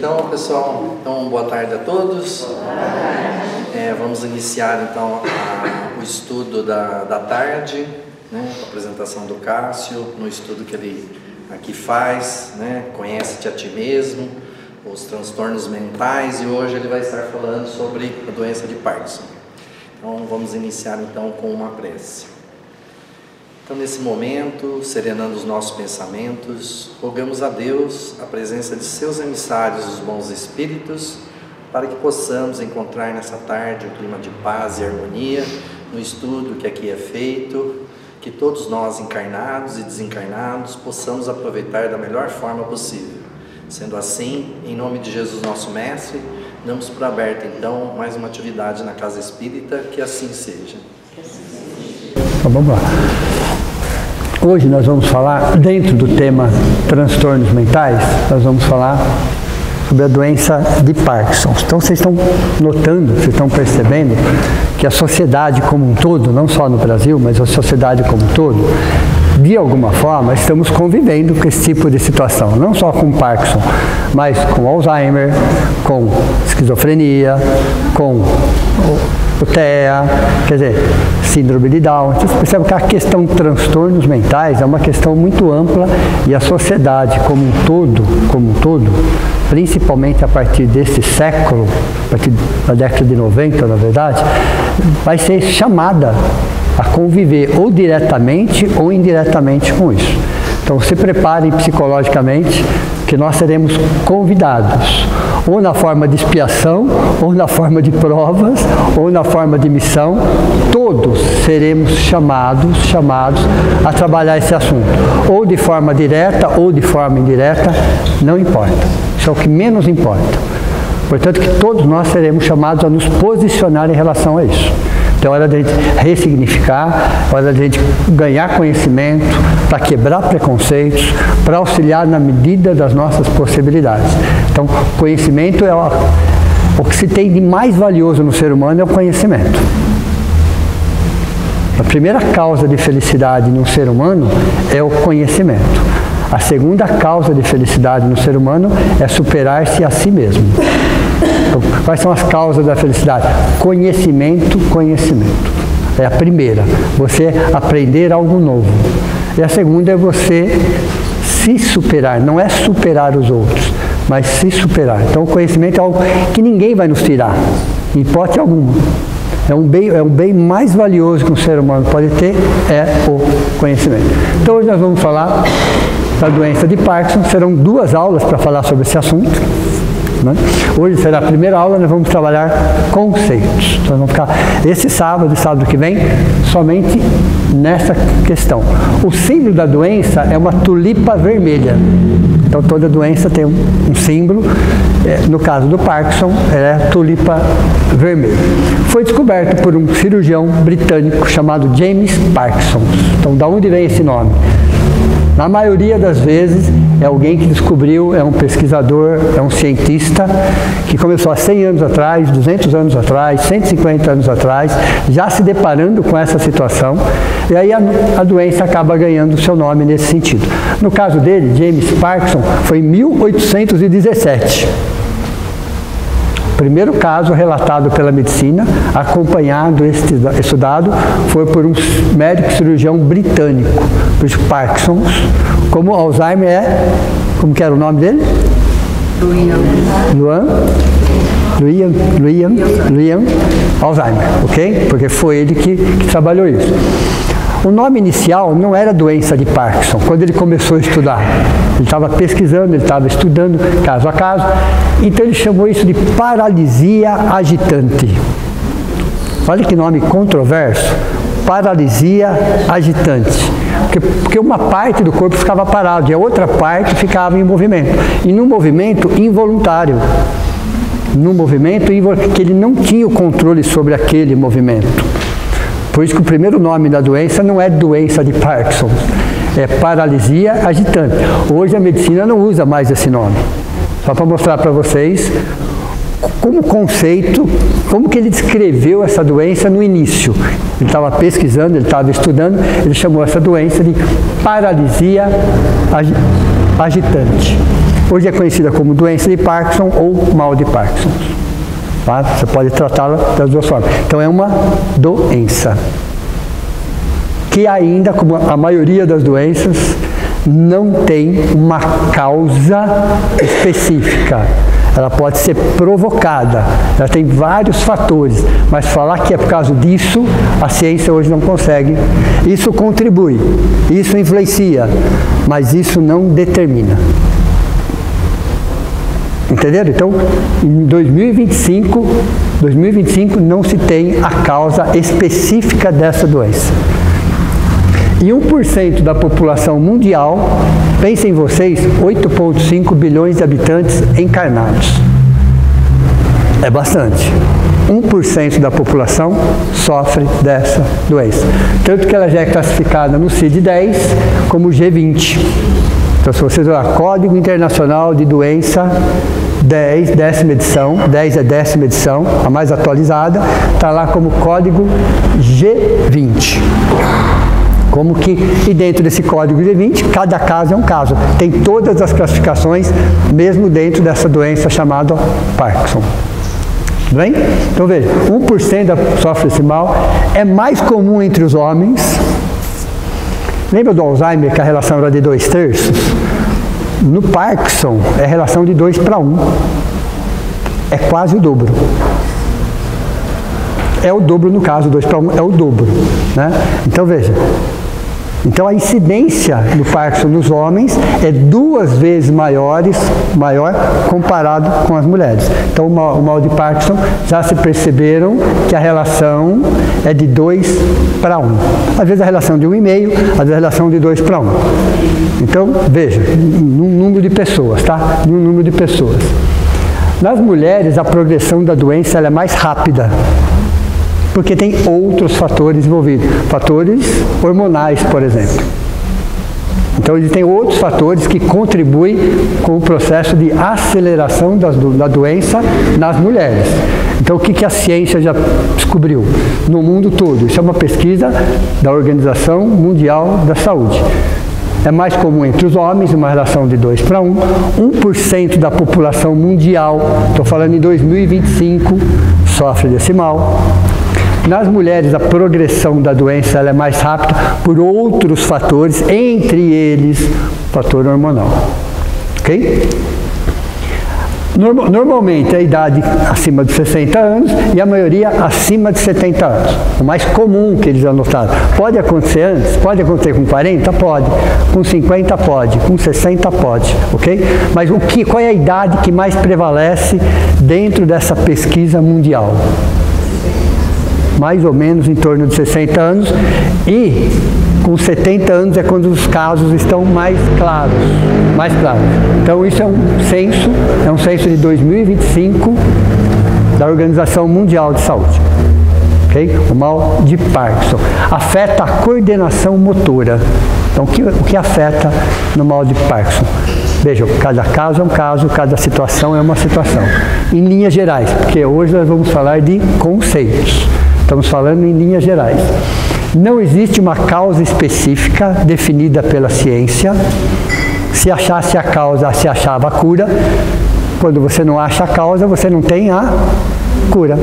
Então, pessoal, boa tarde a todos. Vamos iniciar então o estudo da tarde, né, a apresentação do Cássio, no estudo que ele aqui faz, né, conhece-te a ti mesmo, os transtornos mentais, e hoje ele vai estar falando sobre a doença de Parkinson. Então, vamos iniciar então com uma prece. Então, nesse momento, serenando os nossos pensamentos, rogamos a Deus a presença de seus emissários, os bons espíritos, para que possamos encontrar nessa tarde um clima de paz e harmonia no estudo que aqui é feito, que todos nós, encarnados e desencarnados, possamos aproveitar da melhor forma possível. Sendo assim, em nome de Jesus, nosso Mestre, damos por aberto então mais uma atividade na Casa Espírita, que assim seja. Então, vamos lá. Hoje nós vamos falar, dentro do tema transtornos mentais, nós vamos falar sobre a doença de Parkinson. Então vocês estão notando, vocês estão percebendo que a sociedade como um todo, não só no Brasil, mas a sociedade como um todo, de alguma forma estamos convivendo com esse tipo de situação, não só com Parkinson, mas com Alzheimer, com esquizofrenia, com o TEA, quer dizer, síndrome de Down. Então, você percebe que a questão de transtornos mentais é uma questão muito ampla e a sociedade como um todo, principalmente a partir desse século, a partir da década de 90, na verdade, vai ser chamada a conviver ou diretamente ou indiretamente com isso. Então, se preparem psicologicamente, que nós seremos convidados, ou na forma de expiação, ou na forma de provas, ou na forma de missão, todos seremos chamados a trabalhar esse assunto, ou de forma direta, ou de forma indireta, não importa, isso é o que menos importa. Portanto, que todos nós seremos chamados a nos posicionar em relação a isso. Então é hora de a gente ressignificar, é hora de a gente ganhar conhecimento, para quebrar preconceitos, para auxiliar na medida das nossas possibilidades. Então, conhecimento é o que se tem de mais valioso no ser humano, é o conhecimento. A primeira causa de felicidade no ser humano é o conhecimento. A segunda causa de felicidade no ser humano é superar-se a si mesmo. Então, quais são as causas da felicidade? Conhecimento. É a primeira, você aprender algo novo. E a segunda é você se superar, não é superar os outros, mas se superar. Então o conhecimento é algo que ninguém vai nos tirar, em hipótese alguma. É um bem mais valioso que um ser humano pode ter, é o conhecimento. Então hoje nós vamos falar da doença de Parkinson, serão 2 aulas para falar sobre esse assunto. Hoje será a primeira aula, nós vamos trabalhar conceitos. Então, vamos ficar esse sábado e sábado que vem somente nessa questão. O símbolo da doença é uma tulipa vermelha. Então toda doença tem um símbolo. No caso do Parkinson, é a tulipa vermelha. Foi descoberto por um cirurgião britânico chamado James Parkinson. Então, da onde vem esse nome? Na maioria das vezes, é alguém que descobriu, é um pesquisador, é um cientista, que começou há 100 anos atrás, 200 anos atrás, 150 anos atrás, já se deparando com essa situação, e aí a doença acaba ganhando o seu nome nesse sentido. No caso dele, James Parkinson, foi em 1817. O primeiro caso relatado pela medicina, acompanhado, estudado, foi por um médico cirurgião britânico. Por isso, Parkinson, como Alzheimer como que era o nome dele? William Alzheimer, ok? Porque foi ele que trabalhou isso. O nome inicial não era doença de Parkinson, quando ele começou a estudar. Ele estava pesquisando, ele estava estudando caso a caso, então ele chamou isso de paralisia agitante. Olha que nome controverso, paralisia agitante. Porque uma parte do corpo ficava parado e a outra parte ficava em movimento. E num movimento involuntário. Que ele não tinha o controle sobre aquele movimento. Por isso que o primeiro nome da doença não é doença de Parkinson, é paralisia agitante. Hoje a medicina não usa mais esse nome. Só para mostrar para vocês como conceito, como que ele descreveu essa doença no início. Ele estava pesquisando, ele estava estudando, ele chamou essa doença de paralisia agitante. Hoje é conhecida como doença de Parkinson ou mal de Parkinson. Tá? Você pode tratá-la das duas formas. Então é uma doença que ainda, como a maioria das doenças, não tem uma causa específica. Ela pode ser provocada, ela tem vários fatores, mas falar que é por causa disso, a ciência hoje não consegue. Isso contribui, isso influencia, mas isso não determina. Entenderam? Então, em 2025 não se tem a causa específica dessa doença. E 1% da população mundial, pensem vocês, 8,5 bilhões de habitantes encarnados. É bastante. 1% da população sofre dessa doença. Tanto que ela já é classificada no CID-10 como G20. Então, se vocês olhar, Código Internacional de Doença 10, 10ª edição, 10 é 10ª edição, a mais atualizada, está lá como Código G20. Como que, e dentro desse código G20, cada caso é um caso. Tem todas as classificações, mesmo dentro dessa doença chamada Parkinson. Tudo bem? Então veja, 1% sofre esse mal, é mais comum entre os homens. Lembra do Alzheimer, que a relação era de 2/3? No Parkinson, é relação de 2:1. É quase o dobro. É o dobro no caso, 2:1 é o dobro. Né? Então veja. Então a incidência do Parkinson nos homens é 2 vezes maior comparado com as mulheres. Então o mal de Parkinson já se perceberam que a relação é de 2:1. Às vezes a relação de 1,5, às vezes a relação de 2:1. Então veja, num número de pessoas, tá? Num número de pessoas. Nas mulheres a progressão da doença ela é mais rápida. Porque tem outros fatores envolvidos, fatores hormonais, por exemplo. Então, existem outros fatores que contribuem com o processo de aceleração da doença nas mulheres. Então, o que a ciência já descobriu no mundo todo? Isso é uma pesquisa da Organização Mundial da Saúde. É mais comum entre os homens, uma relação de 2:1. 1% da população mundial, estou falando em 2025, sofre desse mal. Nas mulheres, a progressão da doença ela é mais rápida por outros fatores, entre eles o fator hormonal. Ok? Normalmente, a idade acima de 60 anos e a maioria acima de 70 anos. O mais comum que eles anotaram. Pode acontecer antes? Pode acontecer com 40? Pode. Com 50? Pode. Com 60? Pode. Ok? Mas qual é a idade que mais prevalece dentro dessa pesquisa mundial? Mais ou menos em torno de 60 anos, e com 70 anos é quando os casos estão mais claros. Então isso é um censo de 2025 da Organização Mundial de Saúde. Okay? O mal de Parkinson afeta a coordenação motora. Então o que afeta no mal de Parkinson? Vejam, cada caso é um caso, cada situação é uma situação. Em linhas gerais, porque hoje nós vamos falar de conceitos. Estamos falando em linhas gerais. Não existe uma causa específica definida pela ciência. Se achasse a causa, se achava a cura. Quando você não acha a causa, você não tem a cura.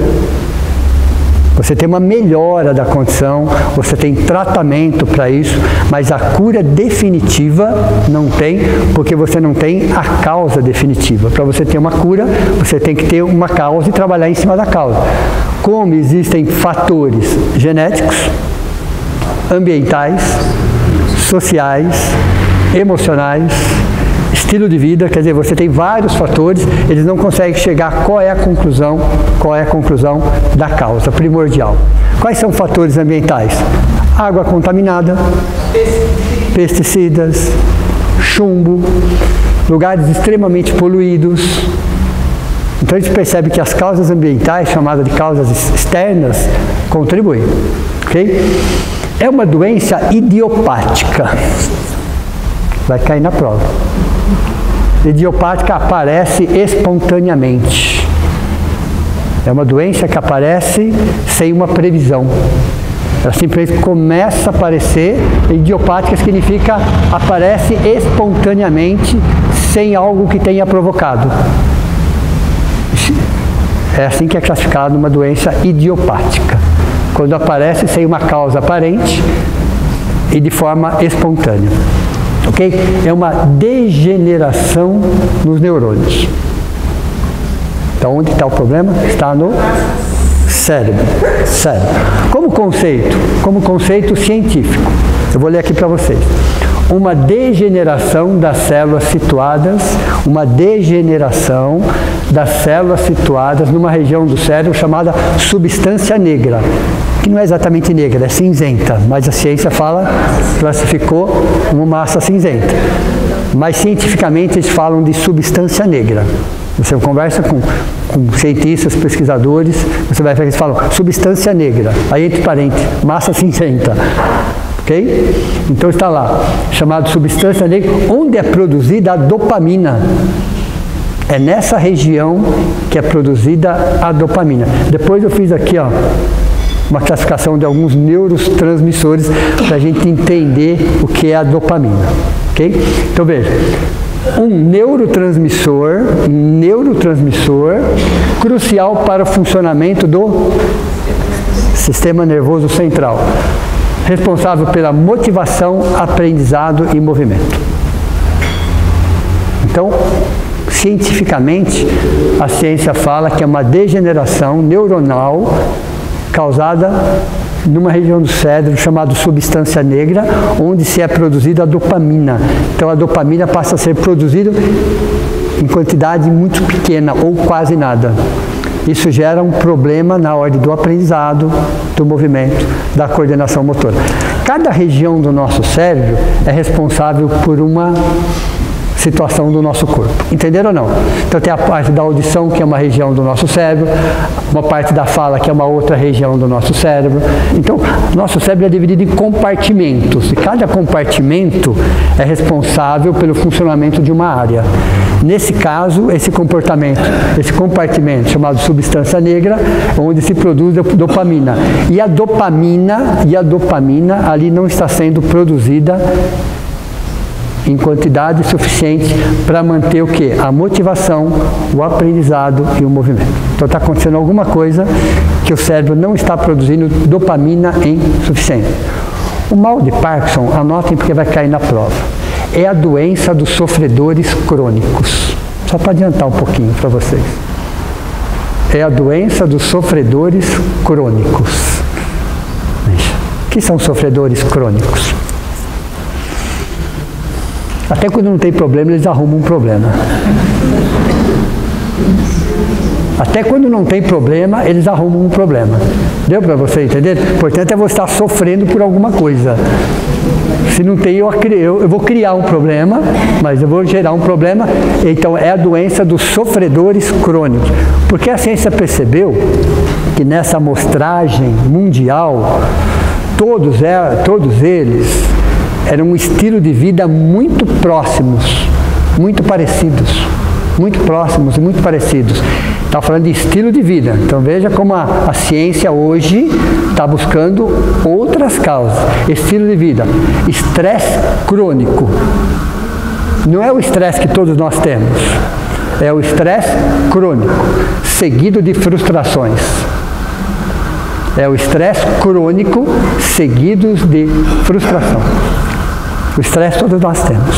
Você tem uma melhora da condição, você tem tratamento para isso, mas a cura definitiva não tem, porque você não tem a causa definitiva. Para você ter uma cura, você tem que ter uma causa e trabalhar em cima da causa. Como existem fatores genéticos, ambientais, sociais, emocionais, estilo de vida, quer dizer, você tem vários fatores, eles não conseguem chegar qual é a conclusão da causa primordial. Quais são fatores ambientais? Água contaminada, pesticidas, chumbo, lugares extremamente poluídos. Então a gente percebe que as causas ambientais, chamadas de causas externas, contribuem. Okay? É uma doença idiopática. Vai cair na prova. Idiopática aparece espontaneamente. É uma doença que aparece sem uma previsão. Ela simplesmente começa a aparecer. Idiopática significa aparece espontaneamente, sem algo que tenha provocado. É assim que é classificado uma doença idiopática, quando aparece sem uma causa aparente e de forma espontânea. Ok? É uma degeneração nos neurônios. Então, onde está o problema? Está no cérebro. Como conceito científico, eu vou ler aqui para vocês. Uma degeneração das células situadas, numa região do cérebro chamada substância negra, que não é exatamente negra, é cinzenta, mas a ciência classificou como massa cinzenta. Mas cientificamente eles falam de substância negra. Você conversa com cientistas, pesquisadores, você vai ver que eles falam substância negra, aí entre parênteses, massa cinzenta. Ok? Então está lá, chamado substância negra, onde é produzida a dopamina. É nessa região que é produzida a dopamina. Depois eu fiz aqui, uma classificação de alguns neurotransmissores para a gente entender o que é a dopamina. Ok? Então veja, um neurotransmissor crucial para o funcionamento do sistema nervoso central, responsável pela motivação, aprendizado e movimento. Então, cientificamente, a ciência fala que é uma degeneração neuronal causada numa região do cérebro chamada substância negra, onde se é produzida a dopamina. Então, a dopamina passa a ser produzida em quantidade muito pequena ou quase nada. Isso gera um problema na ordem do aprendizado, do movimento, da coordenação motora. Cada região do nosso cérebro é responsável por uma situação do nosso corpo. Entenderam ou não? Então tem a parte da audição, que é uma região do nosso cérebro, uma parte da fala, que é uma outra região do nosso cérebro. Então, nosso cérebro é dividido em compartimentos, e cada compartimento é responsável pelo funcionamento de uma área. Nesse caso, esse compartimento chamado substância negra, onde se produz a dopamina. E a dopamina ali não está sendo produzida em quantidade suficiente para manter o quê? A motivação, o aprendizado e o movimento. Então está acontecendo alguma coisa que o cérebro não está produzindo dopamina em suficiente. O mal de Parkinson, anotem porque vai cair na prova, é a doença dos sofredores crônicos. Só para adiantar um pouquinho para vocês. É a doença dos sofredores crônicos. O que são sofredores crônicos? Até quando não tem problema, eles arrumam um problema. Até quando não tem problema, eles arrumam um problema. Deu para você entender? Portanto, é você estar sofrendo por alguma coisa. Se não tem, eu vou criar um problema, mas eu vou gerar um problema. Então, é a doença dos sofredores crônicos. Porque a ciência percebeu que nessa amostragem mundial, todos eles eram um estilo de vida muito próximos, muito parecidos, muito próximos e muito parecidos. Está falando de estilo de vida. Então veja como a ciência hoje está buscando outras causas. Estilo de vida, estresse crônico. Não é o estresse que todos nós temos, é o estresse crônico, seguido de frustrações. É o estresse crônico seguidos de frustração. O estresse todos nós temos.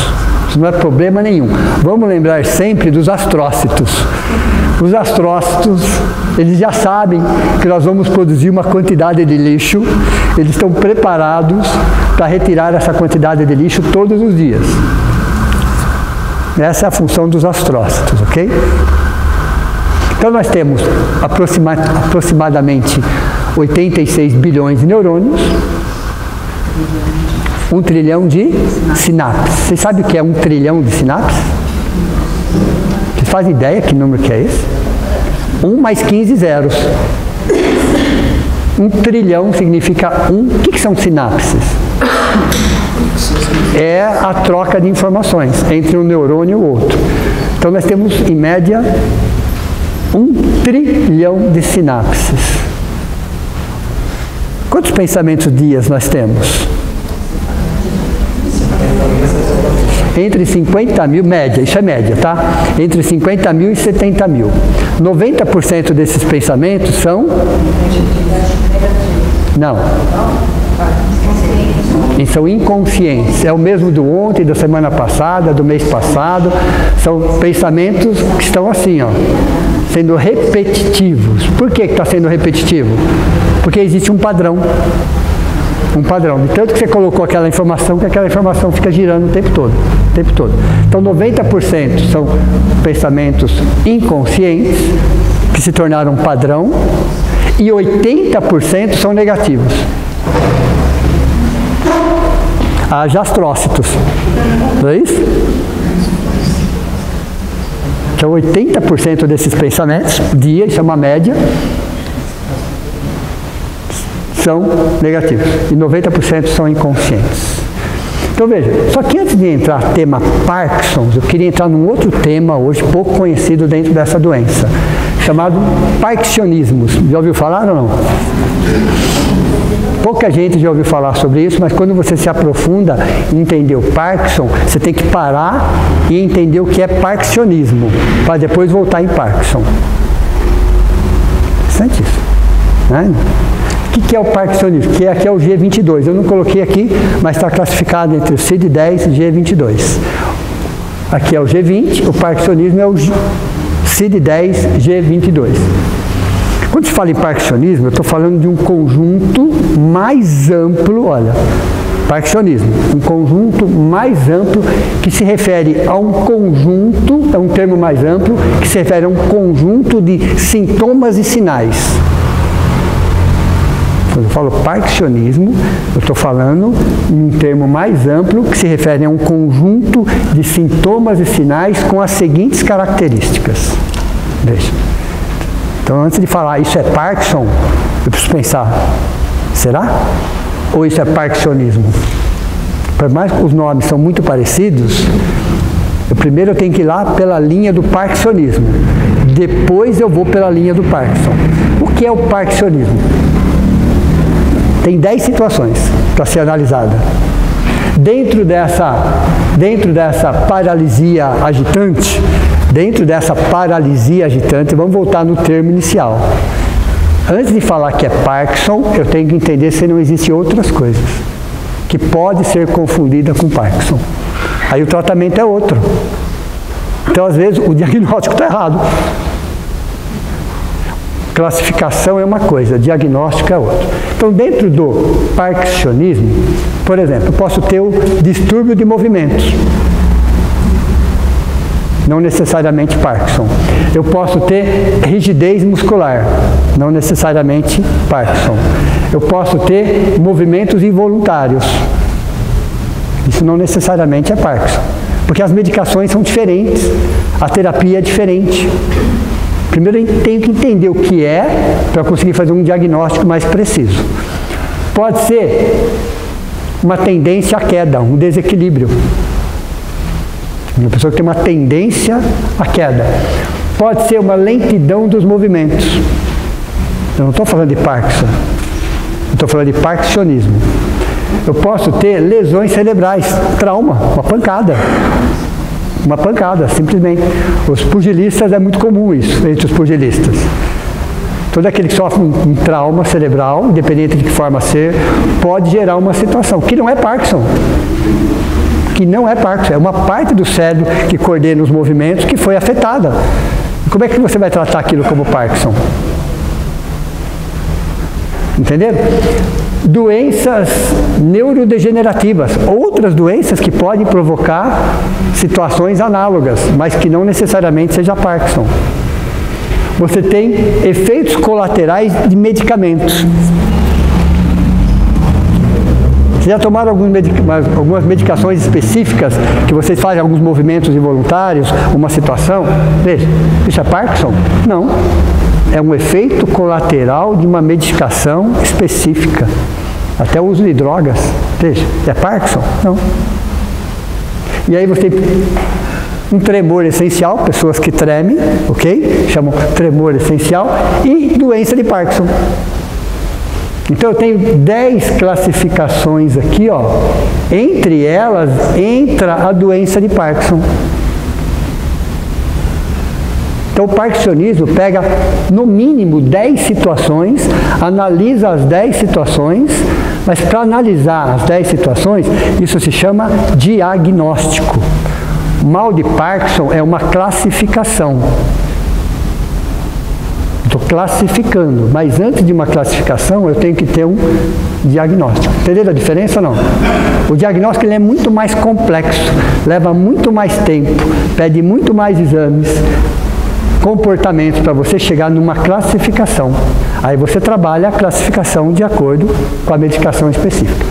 Isso não é problema nenhum. Vamos lembrar sempre dos astrócitos. Os astrócitos, eles já sabem que nós vamos produzir uma quantidade de lixo. Eles estão preparados para retirar essa quantidade de lixo todos os dias. Essa é a função dos astrócitos, ok? Então nós temos aproximadamente 86 bilhões de neurônios, 1 trilhão de sinapses. Vocês sabem o que é 1 trilhão de sinapses? Vocês fazem ideia que número que é esse? 1 mais 15 zeros. 1 trilhão significa 1. O que são sinapses? É a troca de informações entre um neurônio e o outro. Então nós temos, em média, 1 trilhão de sinapses. Quantos pensamentos dias nós temos? entre 50 mil, média, isso é média, tá? Entre 50 mil e 70 mil. 90% desses pensamentos são... Não. E são inconscientes. É o mesmo do ontem, da semana passada, do mês passado. São pensamentos que estão assim, ó, sendo repetitivos. Por que está sendo repetitivo? Porque existe um padrão. Um padrão. De tanto que você colocou aquela informação, que aquela informação fica girando o tempo todo. O tempo todo. Então 90% são pensamentos inconscientes, que se tornaram padrão, e 80% são negativos. Haja astrócitos. Não é isso? Então 80% desses pensamentos, dia, isso é uma média, são negativos. E 90% são inconscientes. Então veja, só que antes de entrar no tema Parkinson, eu queria entrar num outro tema hoje, pouco conhecido dentro dessa doença, chamado parkinsonismo. Já ouviu falar ou não? Pouca gente já ouviu falar sobre isso, mas quando você se aprofunda em entender o Parkinson, você tem que parar e entender o que é parkinsonismo, para depois voltar em Parkinson. Interessante isso, né? O que é o parkinsonismo? Que aqui é o G22. Eu não coloquei aqui, mas está classificado entre o CID-10 e G22. Aqui é o G20, o parkinsonismo é o CID-10, G22. Quando se fala em parkinsonismo, eu estou falando de um conjunto mais amplo, olha, parkinsonismo, um conjunto mais amplo que se refere a um conjunto, é um termo mais amplo, que se refere a um conjunto de sintomas e sinais. Quando eu falo parkinsonismo, eu estou falando em um termo mais amplo que se refere a um conjunto de sintomas e sinais com as seguintes características. Veja. Então, antes de falar isso é Parkinson, eu preciso pensar, será? Ou isso é parkinsonismo? Por mais que os nomes são muito parecidos, primeiro eu tenho que ir lá pela linha do parkinsonismo. Depois eu vou pela linha do Parkinson. O que é o parkinsonismo? Tem 10 situações para ser analisada. Dentro dessa paralisia agitante, vamos voltar no termo inicial. Antes de falar que é Parkinson, eu tenho que entender se não existem outras coisas que pode ser confundida com Parkinson. Aí o tratamento é outro. Então, às vezes, o diagnóstico está errado. Classificação é uma coisa, diagnóstico é outra. Então, dentro do parkinsonismo, por exemplo, eu posso ter o distúrbio de movimentos. Não necessariamente Parkinson. Eu posso ter rigidez muscular. Não necessariamente Parkinson. Eu posso ter movimentos involuntários. Isso não necessariamente é Parkinson. Porque as medicações são diferentes. A terapia é diferente. Primeiro eu tenho que entender o que é para conseguir fazer um diagnóstico mais preciso. Pode ser uma tendência à queda, um desequilíbrio. Uma pessoa que tem uma tendência à queda. Pode ser uma lentidão dos movimentos. Eu não estou falando de Parkinson. Eu estou falando de parkinsonismo. Eu posso ter lesões cerebrais, trauma, uma pancada. Uma pancada, simplesmente. Os pugilistas, é muito comum isso, entre os pugilistas. Todo aquele que sofre um trauma cerebral, independente de que forma ser, pode gerar uma situação, que não é Parkinson. Que não é Parkinson, é uma parte do cérebro que coordena os movimentos que foi afetada. Como é que você vai tratar aquilo como Parkinson? Entenderam? Doenças neurodegenerativas, outras doenças que podem provocar situações análogas, mas que não necessariamente seja Parkinson. Você tem efeitos colaterais de medicamentos. Vocês já tomaram algumas medicações específicas que vocês fazem alguns movimentos involuntários, uma situação? Veja, isso é Parkinson? Não. É um efeito colateral de uma medicação específica. Até o uso de drogas. Veja, é Parkinson? Não. E aí você tem um tremor essencial, pessoas que tremem, ok? Chamam tremor essencial, e doença de Parkinson. Então eu tenho 10 classificações aqui, ó. Entre elas entra a doença de Parkinson. Então o parkinsonismo pega no mínimo 10 situações, analisa as 10 situações, mas para analisar as 10 situações, isso se chama diagnóstico. O mal de Parkinson é uma classificação. Estou classificando, mas antes de uma classificação eu tenho que ter um diagnóstico. Entendeu a diferença ou não? O diagnóstico ele é muito mais complexo, leva muito mais tempo, pede muito mais exames, comportamentos para você chegar numa classificação. Aí você trabalha a classificação de acordo com a medicação específica.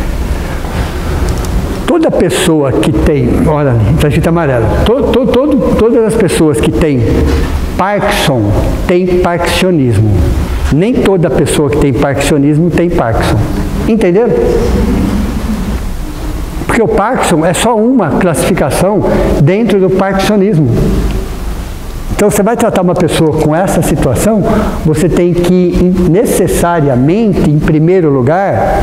Toda pessoa que tem, olha, está escrito amarelo, todas as pessoas que têm Parkinson têm parkinsonismo. Nem toda pessoa que tem parkinsonismo tem Parkinson. Entenderam? Porque o Parkinson é só uma classificação dentro do parkinsonismo. Então, você vai tratar uma pessoa com essa situação, você tem que necessariamente, em primeiro lugar,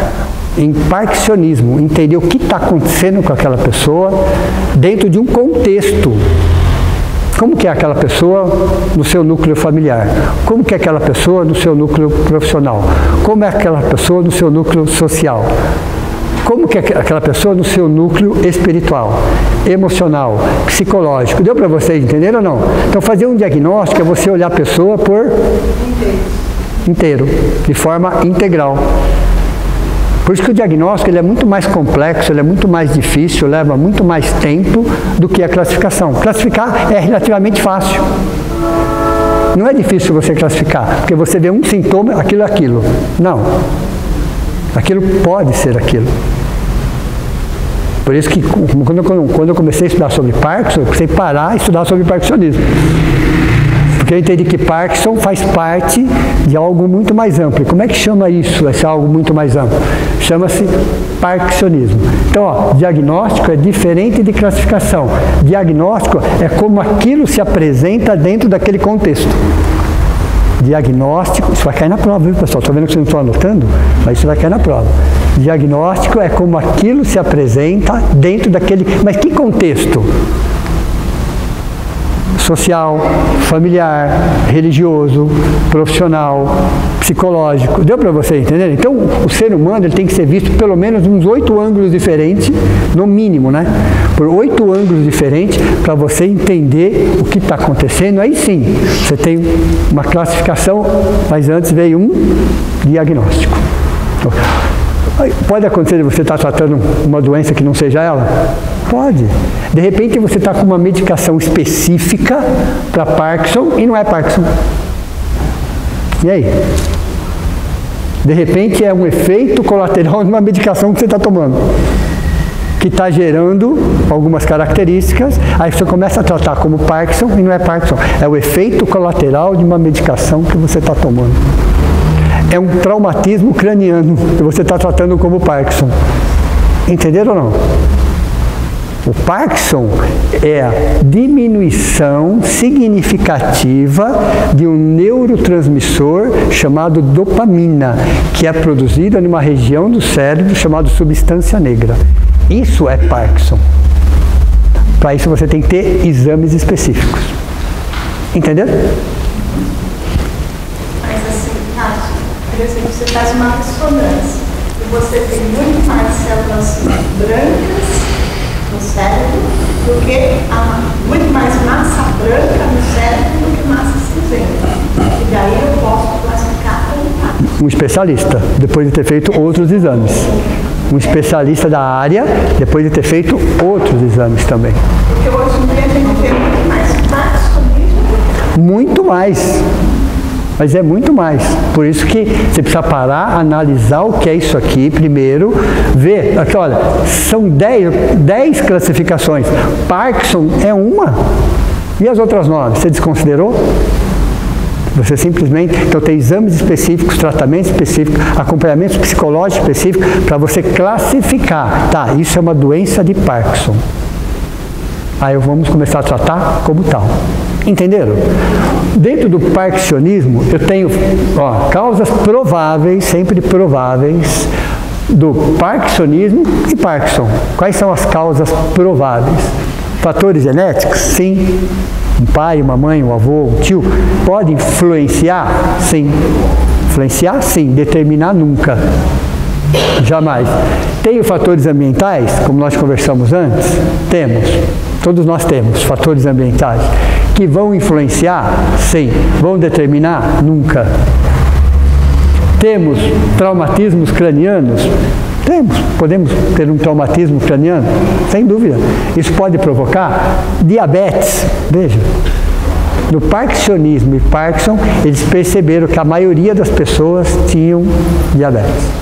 em parkinsonismo, entender o que está acontecendo com aquela pessoa dentro de um contexto. Como que é aquela pessoa no seu núcleo familiar? Como que é aquela pessoa no seu núcleo profissional? Como é aquela pessoa no seu núcleo social? Como que é aquela pessoa no seu núcleo espiritual, emocional, psicológico? Deu para vocês entenderem ou não? Então, fazer um diagnóstico é você olhar a pessoa por inteiro, de forma integral. Por isso que o diagnóstico ele é muito mais complexo, ele é muito mais difícil, leva muito mais tempo do que a classificação. Classificar é relativamente fácil. Não é difícil você classificar, porque você vê um sintoma, aquilo é aquilo. Não. Aquilo pode ser aquilo. Por isso que quando eu comecei a estudar sobre Parkinson, eu precisei parar e estudar sobre parkinsonismo. Porque eu entendi que Parkinson faz parte de algo muito mais amplo. Como é que chama isso, esse algo muito mais amplo? Chama-se parkinsonismo. Então, ó, diagnóstico é diferente de classificação. Diagnóstico é como aquilo se apresenta dentro daquele contexto. Diagnóstico, isso vai cair na prova, viu, pessoal? Estou vendo que vocês não estão anotando, mas isso vai cair na prova. Diagnóstico é como aquilo se apresenta dentro daquele... Mas que contexto? Social, familiar, religioso, profissional, psicológico. Deu para você entender? Então, o ser humano ele tem que ser visto pelo menos uns 8 ângulos diferentes, no mínimo, né? Por 8 ângulos diferentes, para você entender o que está acontecendo. Aí sim, você tem uma classificação, mas antes veio um diagnóstico. Pode acontecer de você estar tratando uma doença que não seja ela? Pode. De repente você está com uma medicação específica para Parkinson e não é Parkinson. E aí? De repente é um efeito colateral de uma medicação que você está tomando, que está gerando algumas características, aí você começa a tratar como Parkinson e não é Parkinson. É o efeito colateral de uma medicação que você está tomando. É um traumatismo craniano que você está tratando como Parkinson. Entenderam ou não? O Parkinson é a diminuição significativa de um neurotransmissor chamado dopamina, que é produzido numa região do cérebro chamada substância negra. Isso é Parkinson. Para isso você tem que ter exames específicos. Entenderam? Mas assim, Tati, por exemplo, você faz uma ressonância e você tem muito mais células brancas no cérebro do que muito mais massa branca no cérebro do que massa cinzenta. E daí eu posso classificar como Parkinson. Um especialista, depois de ter feito outros exames. Um especialista da área, depois de ter feito outros exames também. Porque hoje em dia a gente tem muito mais parkinsonismo. Muito mais. Mas é muito mais. Por isso que você precisa parar, analisar o que é isso aqui primeiro, ver. Aqui, olha, são 10 classificações. Parkinson é uma. E as outras 9? Você desconsiderou? Você simplesmente... Então tem exames específicos, tratamentos específicos, acompanhamentos psicológicos específicos para você classificar. Tá, isso é uma doença de Parkinson. Aí vamos começar a tratar como tal. Entenderam? Dentro do parkinsonismo, eu tenho causas prováveis, sempre prováveis, do parkinsonismo e Parkinson. Quais são as causas prováveis? Fatores genéticos? Sim. Um pai, uma mãe, um avô, um tio. Pode influenciar? Sim. Influenciar? Sim. Determinar? Nunca. Jamais. Tem fatores ambientais, como nós conversamos antes? Temos. Todos nós temos fatores ambientais. Que vão influenciar? Sim. Vão determinar? Nunca. Temos traumatismos cranianos? Temos. Podemos ter um traumatismo craniano? Sem dúvida. Isso pode provocar diabetes. Veja. No parkinsonismo e Parkinson, eles perceberam que a maioria das pessoas tinham diabetes.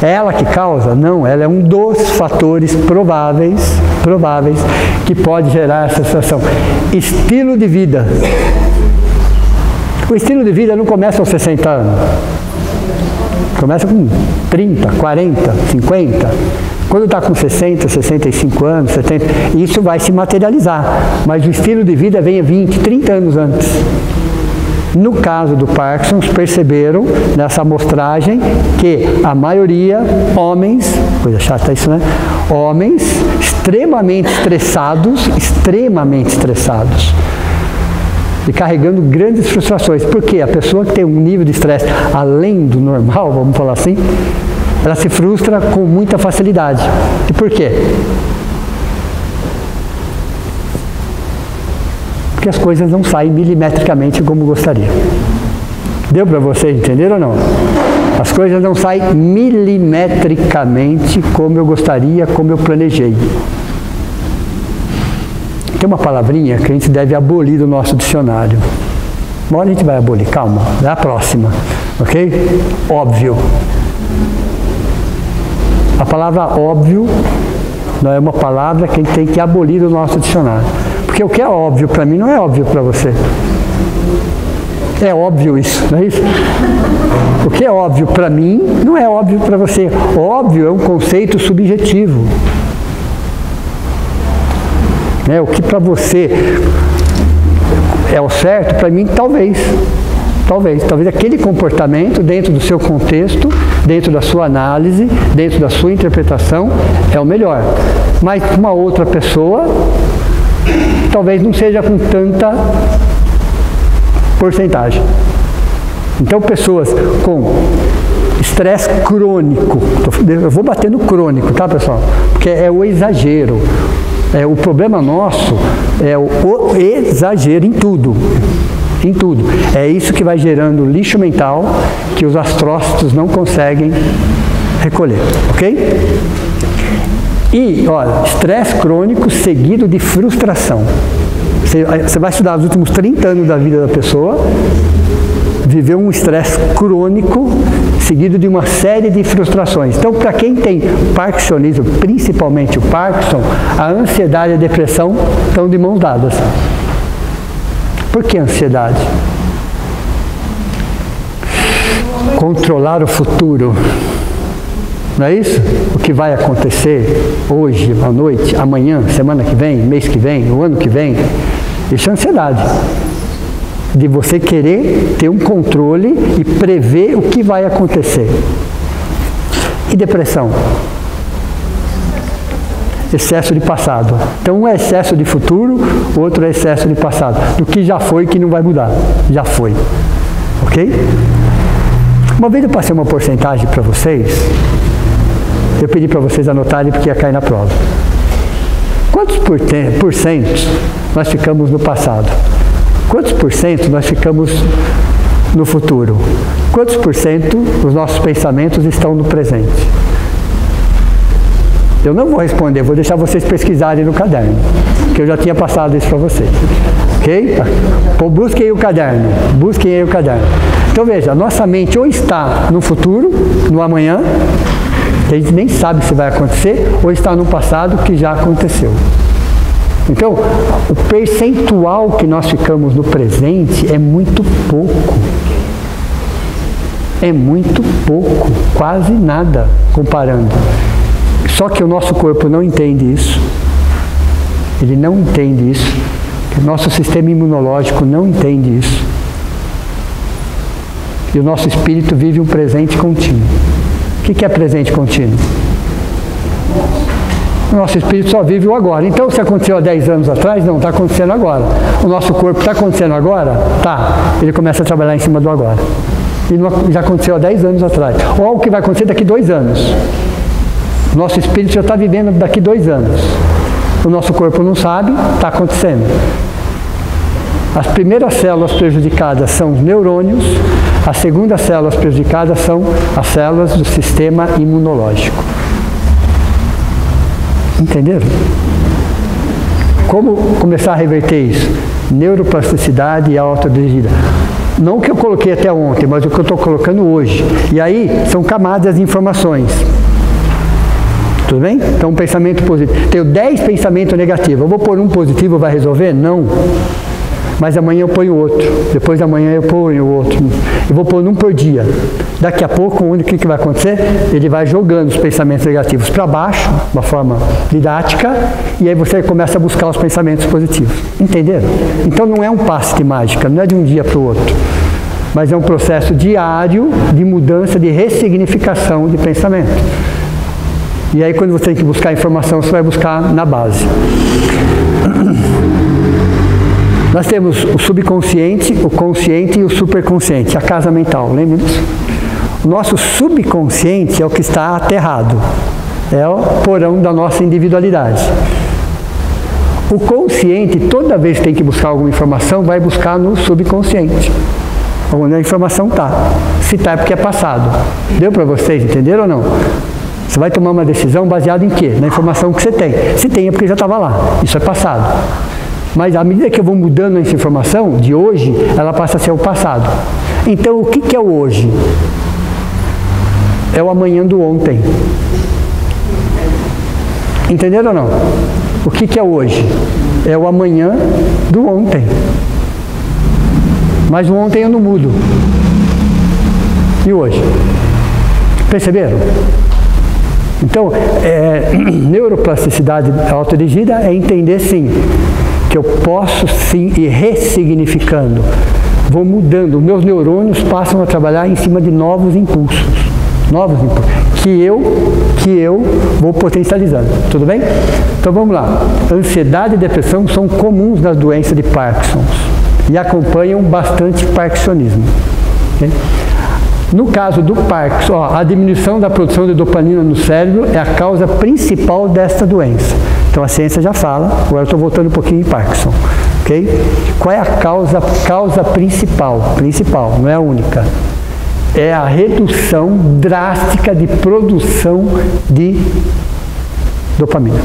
É ela que causa? Não, ela é um dos fatores prováveis que pode gerar essa situação. Estilo de vida. O estilo de vida não começa aos 60 anos. Começa com 30, 40, 50. Quando está com 60, 65 anos, 70, isso vai se materializar. Mas o estilo de vida vem 20, 30 anos antes. No caso do Parkinson, perceberam nessa amostragem que a maioria, homens, coisa chata isso, né? Homens extremamente estressados, e carregando grandes frustrações. Porque a pessoa que tem um nível de estresse além do normal, vamos falar assim, ela se frustra com muita facilidade. E por quê? Porque as coisas não saem milimetricamente como gostaria. Deu para vocês entenderam ou não? As coisas não saem milimetricamente como eu gostaria, como eu planejei. Tem uma palavrinha que a gente deve abolir do nosso dicionário. Uma hora a gente vai abolir, calma, é a próxima, ok? Óbvio. A palavra óbvio não é uma palavra que a gente tem que abolir do nosso dicionário. Porque o que é óbvio para mim não é óbvio para você. É óbvio isso, não é isso? O que é óbvio para mim não é óbvio para você. Óbvio é um conceito subjetivo. O que para você é o certo, para mim talvez aquele comportamento dentro do seu contexto, dentro da sua análise, dentro da sua interpretação é o melhor. Mas uma outra pessoa talvez não seja com tanta porcentagem. Então pessoas com estresse crônico, eu vou bater no crônico, tá pessoal? Porque é o exagero. O problema nosso é o exagero em tudo. É isso que vai gerando lixo mental que os astrócitos não conseguem recolher, ok? E, olha, estresse crônico seguido de frustração. Você vai estudar os últimos 30 anos da vida da pessoa, viveu um estresse crônico seguido de uma série de frustrações. Então, para quem tem parkinsonismo, principalmente o Parkinson, a ansiedade e a depressão estão de mãos dadas. Por que ansiedade? Controlar o futuro. Não é isso? O que vai acontecer hoje, à noite, amanhã, semana que vem, mês que vem, o ano que vem. Isso é ansiedade. De você querer ter um controle e prever o que vai acontecer. E depressão? Excesso de passado. Então um é excesso de futuro, o outro é excesso de passado. Do que já foi que não vai mudar. Já foi. Ok? Uma vez eu passei uma porcentagem para vocês. Eu pedi para vocês anotarem porque ia cair na prova. Quantos por cento nós ficamos no passado? Quantos por cento nós ficamos no futuro? Quantos por cento os nossos pensamentos estão no presente? Eu não vou responder, vou deixar vocês pesquisarem no caderno, que eu já tinha passado isso para vocês. Ok? Busquem aí o caderno, Então veja, nossa mente ou está no futuro, no amanhã, que a gente nem sabe se vai acontecer, ou está no passado que já aconteceu. Então, o percentual que nós ficamos no presente é muito pouco. É muito pouco, quase nada comparando. Só que o nosso corpo não entende isso. Ele não entende isso. Nosso sistema imunológico não entende isso. E o nosso espírito vive um presente contínuo. O que é presente contínuo? O nosso espírito só vive o agora. Então, se aconteceu há 10 anos atrás, não, está acontecendo agora. O nosso corpo está acontecendo agora? Tá. Ele começa a trabalhar em cima do agora. E já aconteceu há 10 anos atrás. Ou algo que vai acontecer daqui 2 anos. O nosso espírito já está vivendo daqui 2 anos. O nosso corpo não sabe, está acontecendo. As primeiras células prejudicadas são os neurônios, as segundas células prejudicadas são as células do sistema imunológico. Entenderam? Como começar a reverter isso? Neuroplasticidade e autodirigida. Não o que eu coloquei até ontem, mas o que eu estou colocando hoje. E aí são camadas de informações. Tudo bem? Então, um pensamento positivo. Tenho 10 pensamentos negativos. Eu vou pôr um positivo, vai resolver? Não. Mas amanhã eu ponho outro. Depois da manhã eu ponho outro. Eu vou pôr um por dia. Daqui a pouco, o que vai acontecer? Ele vai jogando os pensamentos negativos para baixo, de uma forma didática, e aí você começa a buscar os pensamentos positivos. Entenderam? Então não é um passe de mágica, não é de um dia para o outro. Mas é um processo diário de mudança, de ressignificação de pensamento. E aí quando você tem que buscar informação, você vai buscar na base. Nós temos o subconsciente, o consciente e o superconsciente, a casa mental, lembra disso? O nosso subconsciente é o que está aterrado, é o porão da nossa individualidade. O consciente, toda vez que tem que buscar alguma informação, vai buscar no subconsciente, onde a informação está. Se está é porque é passado. Deu para vocês, entenderam ou não? Você vai tomar uma decisão baseada em quê? Na informação que você tem. Se tem é porque já estava lá, isso é passado. Mas à medida que eu vou mudando essa informação, de hoje, ela passa a ser o passado. Então, o que é o hoje? É o amanhã do ontem. Entenderam ou não? O que é o hoje? É o amanhã do ontem. Mas o ontem eu não mudo. E hoje? Perceberam? Então, neuroplasticidade autodirigida é entender, sim, que eu posso sim ir ressignificando, vou mudando, meus neurônios passam a trabalhar em cima de novos impulsos, que eu vou potencializando, tudo bem? Então vamos lá, ansiedade e depressão são comuns nas doenças de Parkinson e acompanham bastante parkinsonismo. Okay? No caso do Parkinson, a diminuição da produção de dopamina no cérebro é a causa principal desta doença. Então a ciência já fala, agora eu estou voltando um pouquinho em Parkinson. Okay? Qual é a causa principal? Principal, não é a única. É a redução drástica de produção de dopamina,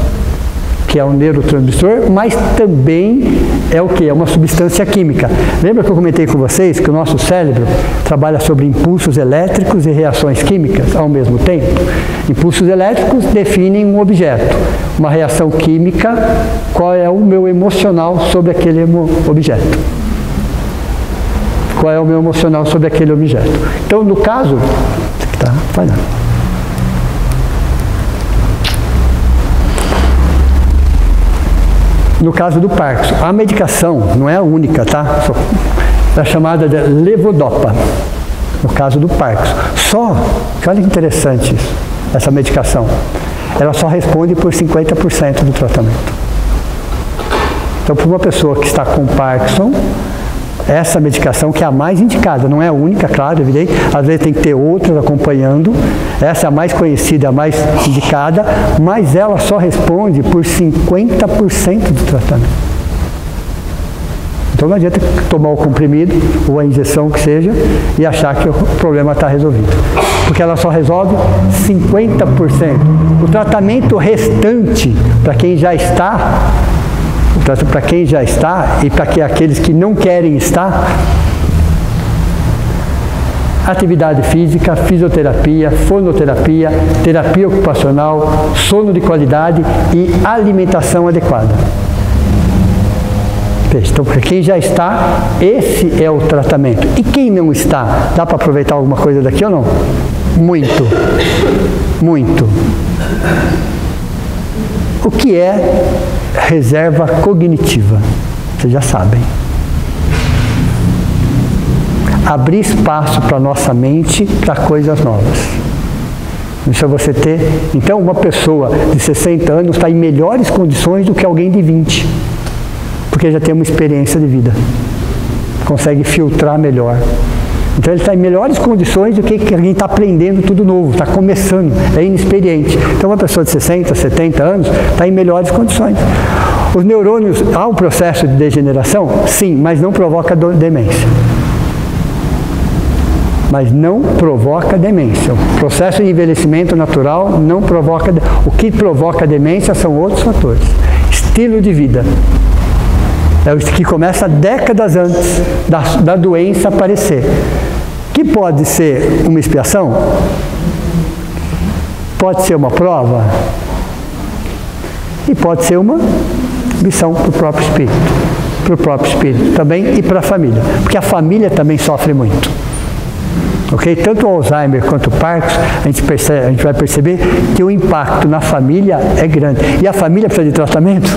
que é um neurotransmissor, mas também é o que? É uma substância química. Lembra que eu comentei com vocês que o nosso cérebro trabalha sobre impulsos elétricos e reações químicas ao mesmo tempo? Impulsos elétricos definem um objeto. Uma reação química, qual é o meu emocional sobre aquele objeto? Qual é o meu emocional sobre aquele objeto? Então, no caso... Tá falhando. No caso do Parkinson, a medicação não é a única, tá? É chamada de levodopa, no caso do Parkinson. Só, olha que interessante isso, essa medicação, ela só responde por 50% do tratamento. Então, para uma pessoa que está com Parkinson, essa medicação que é a mais indicada, não é a única, claro, evidente, às vezes tem que ter outras acompanhando, essa é a mais conhecida, a mais indicada, mas ela só responde por 50% do tratamento. Então não adianta tomar o comprimido, ou a injeção que seja, e achar que o problema está resolvido, porque ela só resolve 50%. O tratamento restante, para quem já está, e para aqueles que não querem estar, atividade física, fisioterapia, fonoterapia, terapia ocupacional, sono de qualidade e alimentação adequada. Então, para quem já está, esse é o tratamento. E quem não está, dá para aproveitar alguma coisa daqui ou não? Muito. Muito. O que é reserva cognitiva? Vocês já sabem. Abrir espaço para a nossa mente para coisas novas. Isso é você ter... Então, uma pessoa de 60 anos está em melhores condições do que alguém de 20. Porque já tem uma experiência de vida. Consegue filtrar melhor. Então, ele está em melhores condições do que alguém está aprendendo tudo novo, está começando, é inexperiente. Então, uma pessoa de 60, 70 anos está em melhores condições. Os neurônios, há um processo de degeneração? Sim, mas não provoca demência. Mas não provoca demência. O processo de envelhecimento natural não provoca... O que provoca demência são outros fatores. Estilo de vida. É o que começa décadas antes da doença aparecer. Que pode ser uma expiação? Pode ser uma prova? E pode ser uma missão para o próprio espírito. Para o próprio espírito também e para a família. Porque a família também sofre muito. Ok? Tanto o Alzheimer quanto o Parkinson, a gente vai perceber que o impacto na família é grande. E a família precisa de tratamento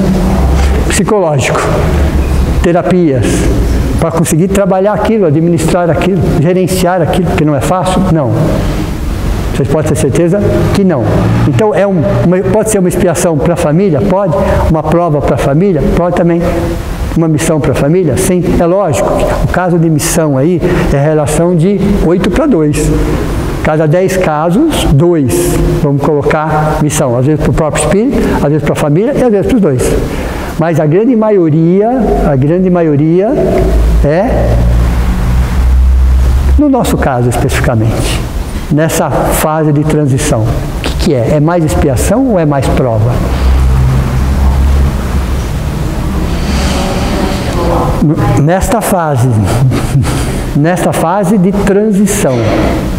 psicológico, terapias, para conseguir trabalhar aquilo, administrar aquilo, gerenciar aquilo, que não é fácil? Não. Vocês podem ter certeza que não. Então, pode ser uma expiação para a família? Pode. Uma prova para a família? Pode também. Uma missão para a família? Sim, é lógico. O caso de missão aí é a relação de 8 para 2. Cada 10 casos, 2. Vamos colocar missão. Às vezes para o próprio espírito, às vezes para a família e às vezes para os dois. Mas a grande maioria é, no nosso caso especificamente, nessa fase de transição. O que é? É mais expiação ou é mais prova? Nesta fase de transição,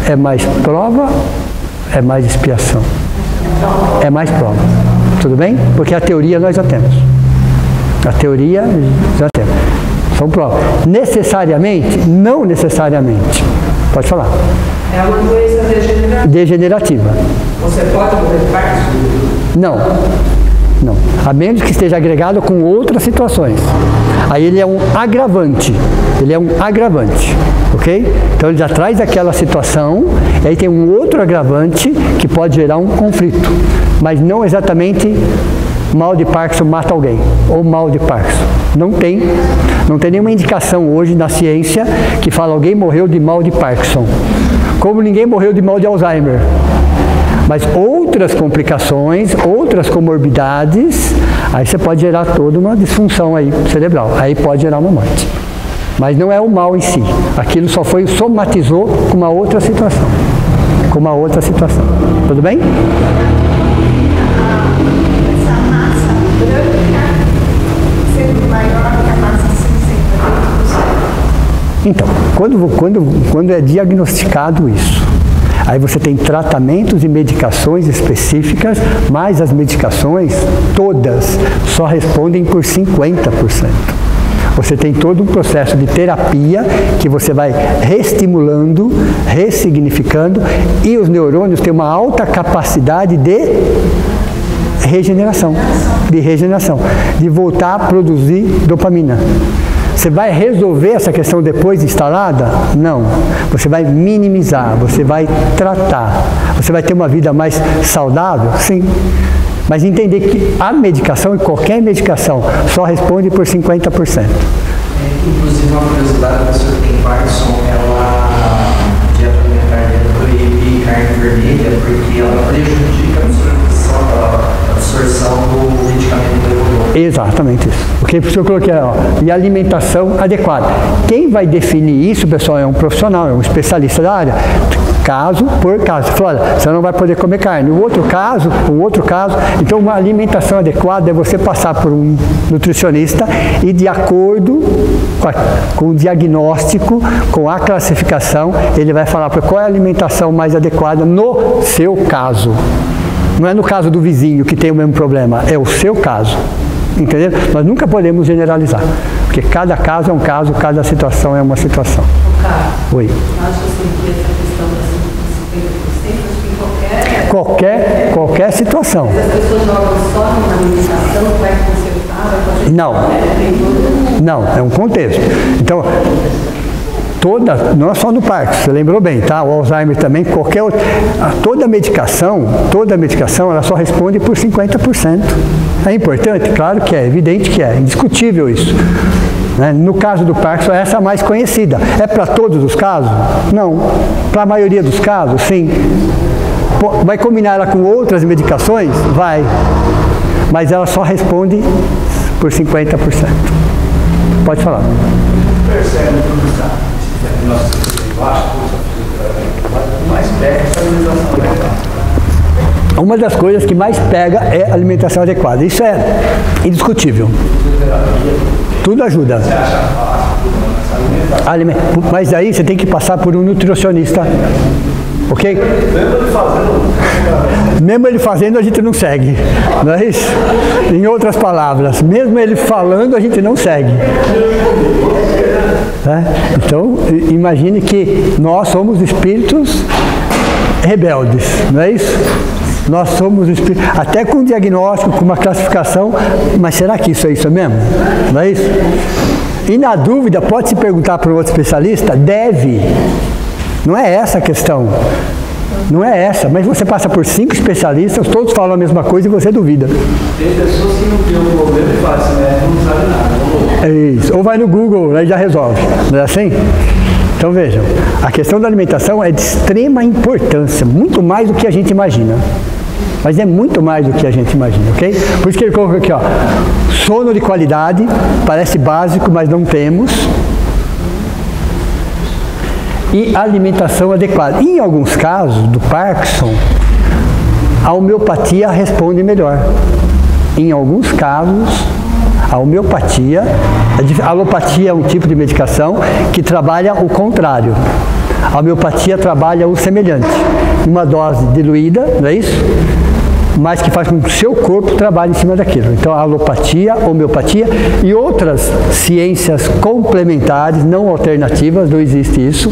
é mais prova, é mais expiação? É mais prova. Tudo bem? Porque a teoria nós já temos. A teoria já temos. São provas. Necessariamente? Não necessariamente. Pode falar. É uma doença degenerativa. Degenerativa. Você pode morrer de Parkinson? Não. Não. A menos que esteja agregado com outras situações. Aí ele é um agravante. Ele é um agravante. Ok? Então ele já traz aquela situação, e aí tem um outro agravante que pode gerar um conflito. Mas não exatamente mal de Parkinson mata alguém, ou mal de Parkinson. Não tem nenhuma indicação hoje na ciência que fala alguém morreu de mal de Parkinson. Como ninguém morreu de mal de Alzheimer. Mas outras complicações, outras comorbidades, aí você pode gerar toda uma disfunção aí cerebral. Aí pode gerar uma morte. Mas não é o mal em si. Aquilo só somatizou com uma outra situação. Com uma outra situação. Tudo bem? Essa massa branca sendo maior que a massa cinzenta. Então, quando é diagnosticado isso, aí você tem tratamentos e medicações específicas, mas as medicações todas só respondem por 50%. Você tem todo um processo de terapia que você vai reestimulando, ressignificando, e os neurônios têm uma alta capacidade de regeneração, de voltar a produzir dopamina. Você vai resolver essa questão depois instalada? Não. Você vai minimizar, você vai tratar. Você vai ter uma vida mais saudável? Sim. Mas entender que a medicação, e qualquer medicação, só responde por 50%. Inclusive, uma curiosidade, a pessoa que tem Parkinson, ela dieta alimentar dela proíbe carne vermelha, porque ela prejudica a absorção do medicamento do evolutor. Exatamente isso. Porque por isso eu coloquei, e alimentação adequada. Quem vai definir isso, pessoal, é um profissional, é um especialista da área. Caso por caso. Você fala, olha, você não vai poder comer carne. O outro caso, então uma alimentação adequada é você passar por um nutricionista e de acordo com o diagnóstico, com a classificação, ele vai falar qual é a alimentação mais adequada no seu caso. Não é no caso do vizinho que tem o mesmo problema, é o seu caso. Entendeu? Nós nunca podemos generalizar, porque cada caso é um caso, cada situação é uma situação. Oi. Acho assim que essa questão das 50%, acho que em qualquer situação. Se as pessoas jogam só na alimentação, vai consertar, Não. Não, é um contexto. Então, não é só no Parkinson, você lembrou bem, tá? O Alzheimer também, qualquer outra, toda medicação, ela só responde por 50%. É importante? Claro que é, evidente que é, indiscutível isso. Né? No caso do Parkinson, essa é a mais conhecida. É para todos os casos? Não. Para a maioria dos casos, sim. Vai combinar ela com outras medicações? Vai. Mas ela só responde por 50%. Pode falar. Percebe tudo isso? Mais pega essa alimentação adequada. Uma das coisas que mais pega é a alimentação adequada. Isso é indiscutível. Tudo ajuda. Mas aí você tem que passar por um nutricionista. Ok? Mesmo ele fazendo, a gente não segue. Não é isso? Em outras palavras, mesmo ele falando, a gente não segue. Então, imagine que nós somos espíritos rebeldes, não é isso? Nós somos espíritos, até com um diagnóstico, com uma classificação, mas será que isso é isso mesmo? Não é isso? E na dúvida, pode se perguntar para um outro especialista? Deve. Não é essa a questão. Não é essa, mas você passa por 5 especialistas, todos falam a mesma coisa e você duvida. Tem pessoas que não têm um problema e falam assim, não sabe nada. É isso. Ou vai no Google, aí já resolve. Não é assim? Então vejam, a questão da alimentação é de extrema importância, muito mais do que a gente imagina. Mas é muito mais do que a gente imagina, ok? Por isso que ele colocou aqui, ó, sono de qualidade, parece básico, mas não temos. E alimentação adequada. Em alguns casos, do Parkinson, a homeopatia responde melhor. Em alguns casos, a homeopatia, a alopatia é um tipo de medicação que trabalha o contrário. A homeopatia trabalha o semelhante. Uma dose diluída, não é isso? Mas que faz com que o seu corpo trabalhe em cima daquilo. Então, a alopatia, a homeopatia e outras ciências complementares, não alternativas, não existe isso.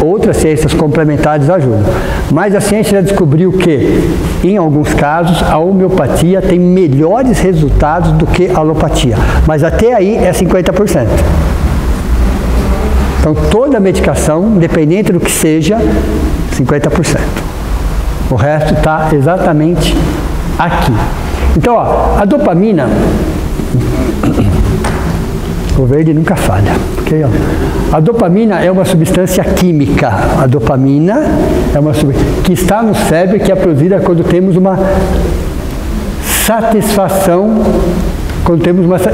Outras ciências complementares ajudam. Mas a ciência já descobriu que, em alguns casos, a homeopatia tem melhores resultados do que a alopatia. Mas até aí é 50%. Então, toda medicação, independente do que seja, 50%. O resto está exatamente aqui. Então, ó, a dopamina, o verde nunca falha. Okay, ó. A dopamina é uma substância química. A dopamina é uma substância que está no cérebro, que é produzida quando temos uma satisfação,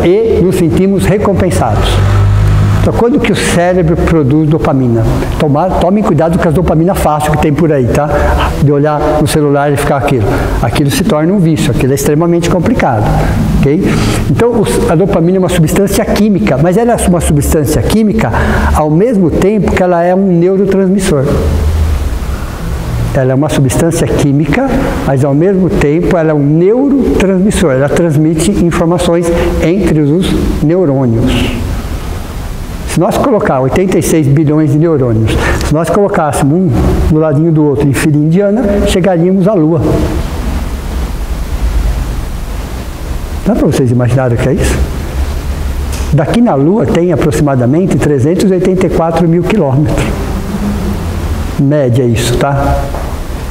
e nos sentimos recompensados. Então, quando que o cérebro produz dopamina? Tomem cuidado com as dopamina fácil que tem por aí, tá? De olhar no celular e ficar aquilo. Aquilo se torna um vício, aquilo é extremamente complicado, ok? Então, a dopamina é uma substância química, mas ela é uma substância química ao mesmo tempo que ela é um neurotransmissor. Ela é uma substância química, mas ao mesmo tempo ela é um neurotransmissor. Ela transmite informações entre os neurônios. Se nós colocar 86 bilhões de neurônios, se nós colocássemos um do ladinho do outro em fila indiana, chegaríamos à Lua. Dá para vocês imaginarem o que é isso? Daqui na Lua tem aproximadamente 384 mil quilômetros. Média isso, tá?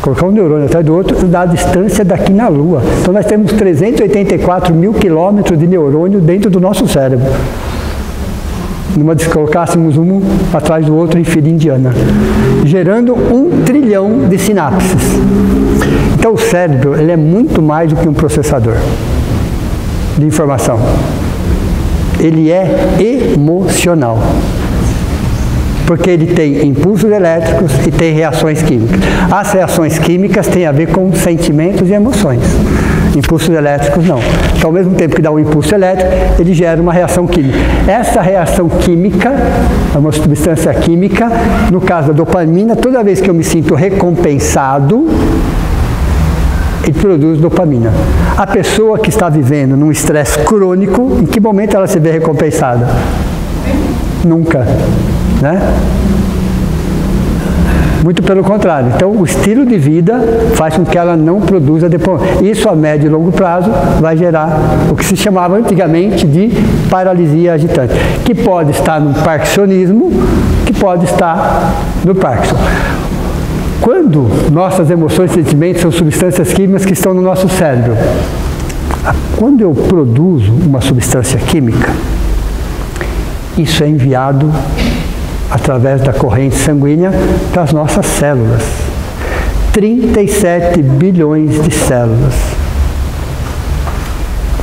Colocar um neurônio atrás do outro dá a distância daqui na Lua. Então nós temos 384 mil quilômetros de neurônio dentro do nosso cérebro. Se colocássemos um atrás do outro em fila indiana, gerando 1 trilhão de sinapses. Então o cérebro ele é muito mais do que um processador de informação. Ele é emocional. Porque ele tem impulsos elétricos e tem reações químicas. As reações químicas têm a ver com sentimentos e emoções. Impulsos elétricos não. Então, ao mesmo tempo que dá um impulso elétrico, ele gera uma reação química. Essa reação química é uma substância química. No caso da dopamina, toda vez que eu me sinto recompensado, ele produz dopamina. A pessoa que está vivendo num estresse crônico, em que momento ela se vê recompensada? Nunca. Né? Muito pelo contrário. Então, o estilo de vida faz com que ela não produza depois. Isso a médio e longo prazo vai gerar o que se chamava antigamente de paralisia agitante, que pode estar no parkinsonismo, que pode estar no Parkinson. Quando nossas emoções e sentimentos são substâncias químicas que estão no nosso cérebro, quando eu produzo uma substância química, isso é enviado através da corrente sanguínea para as nossas células. 37 bilhões de células.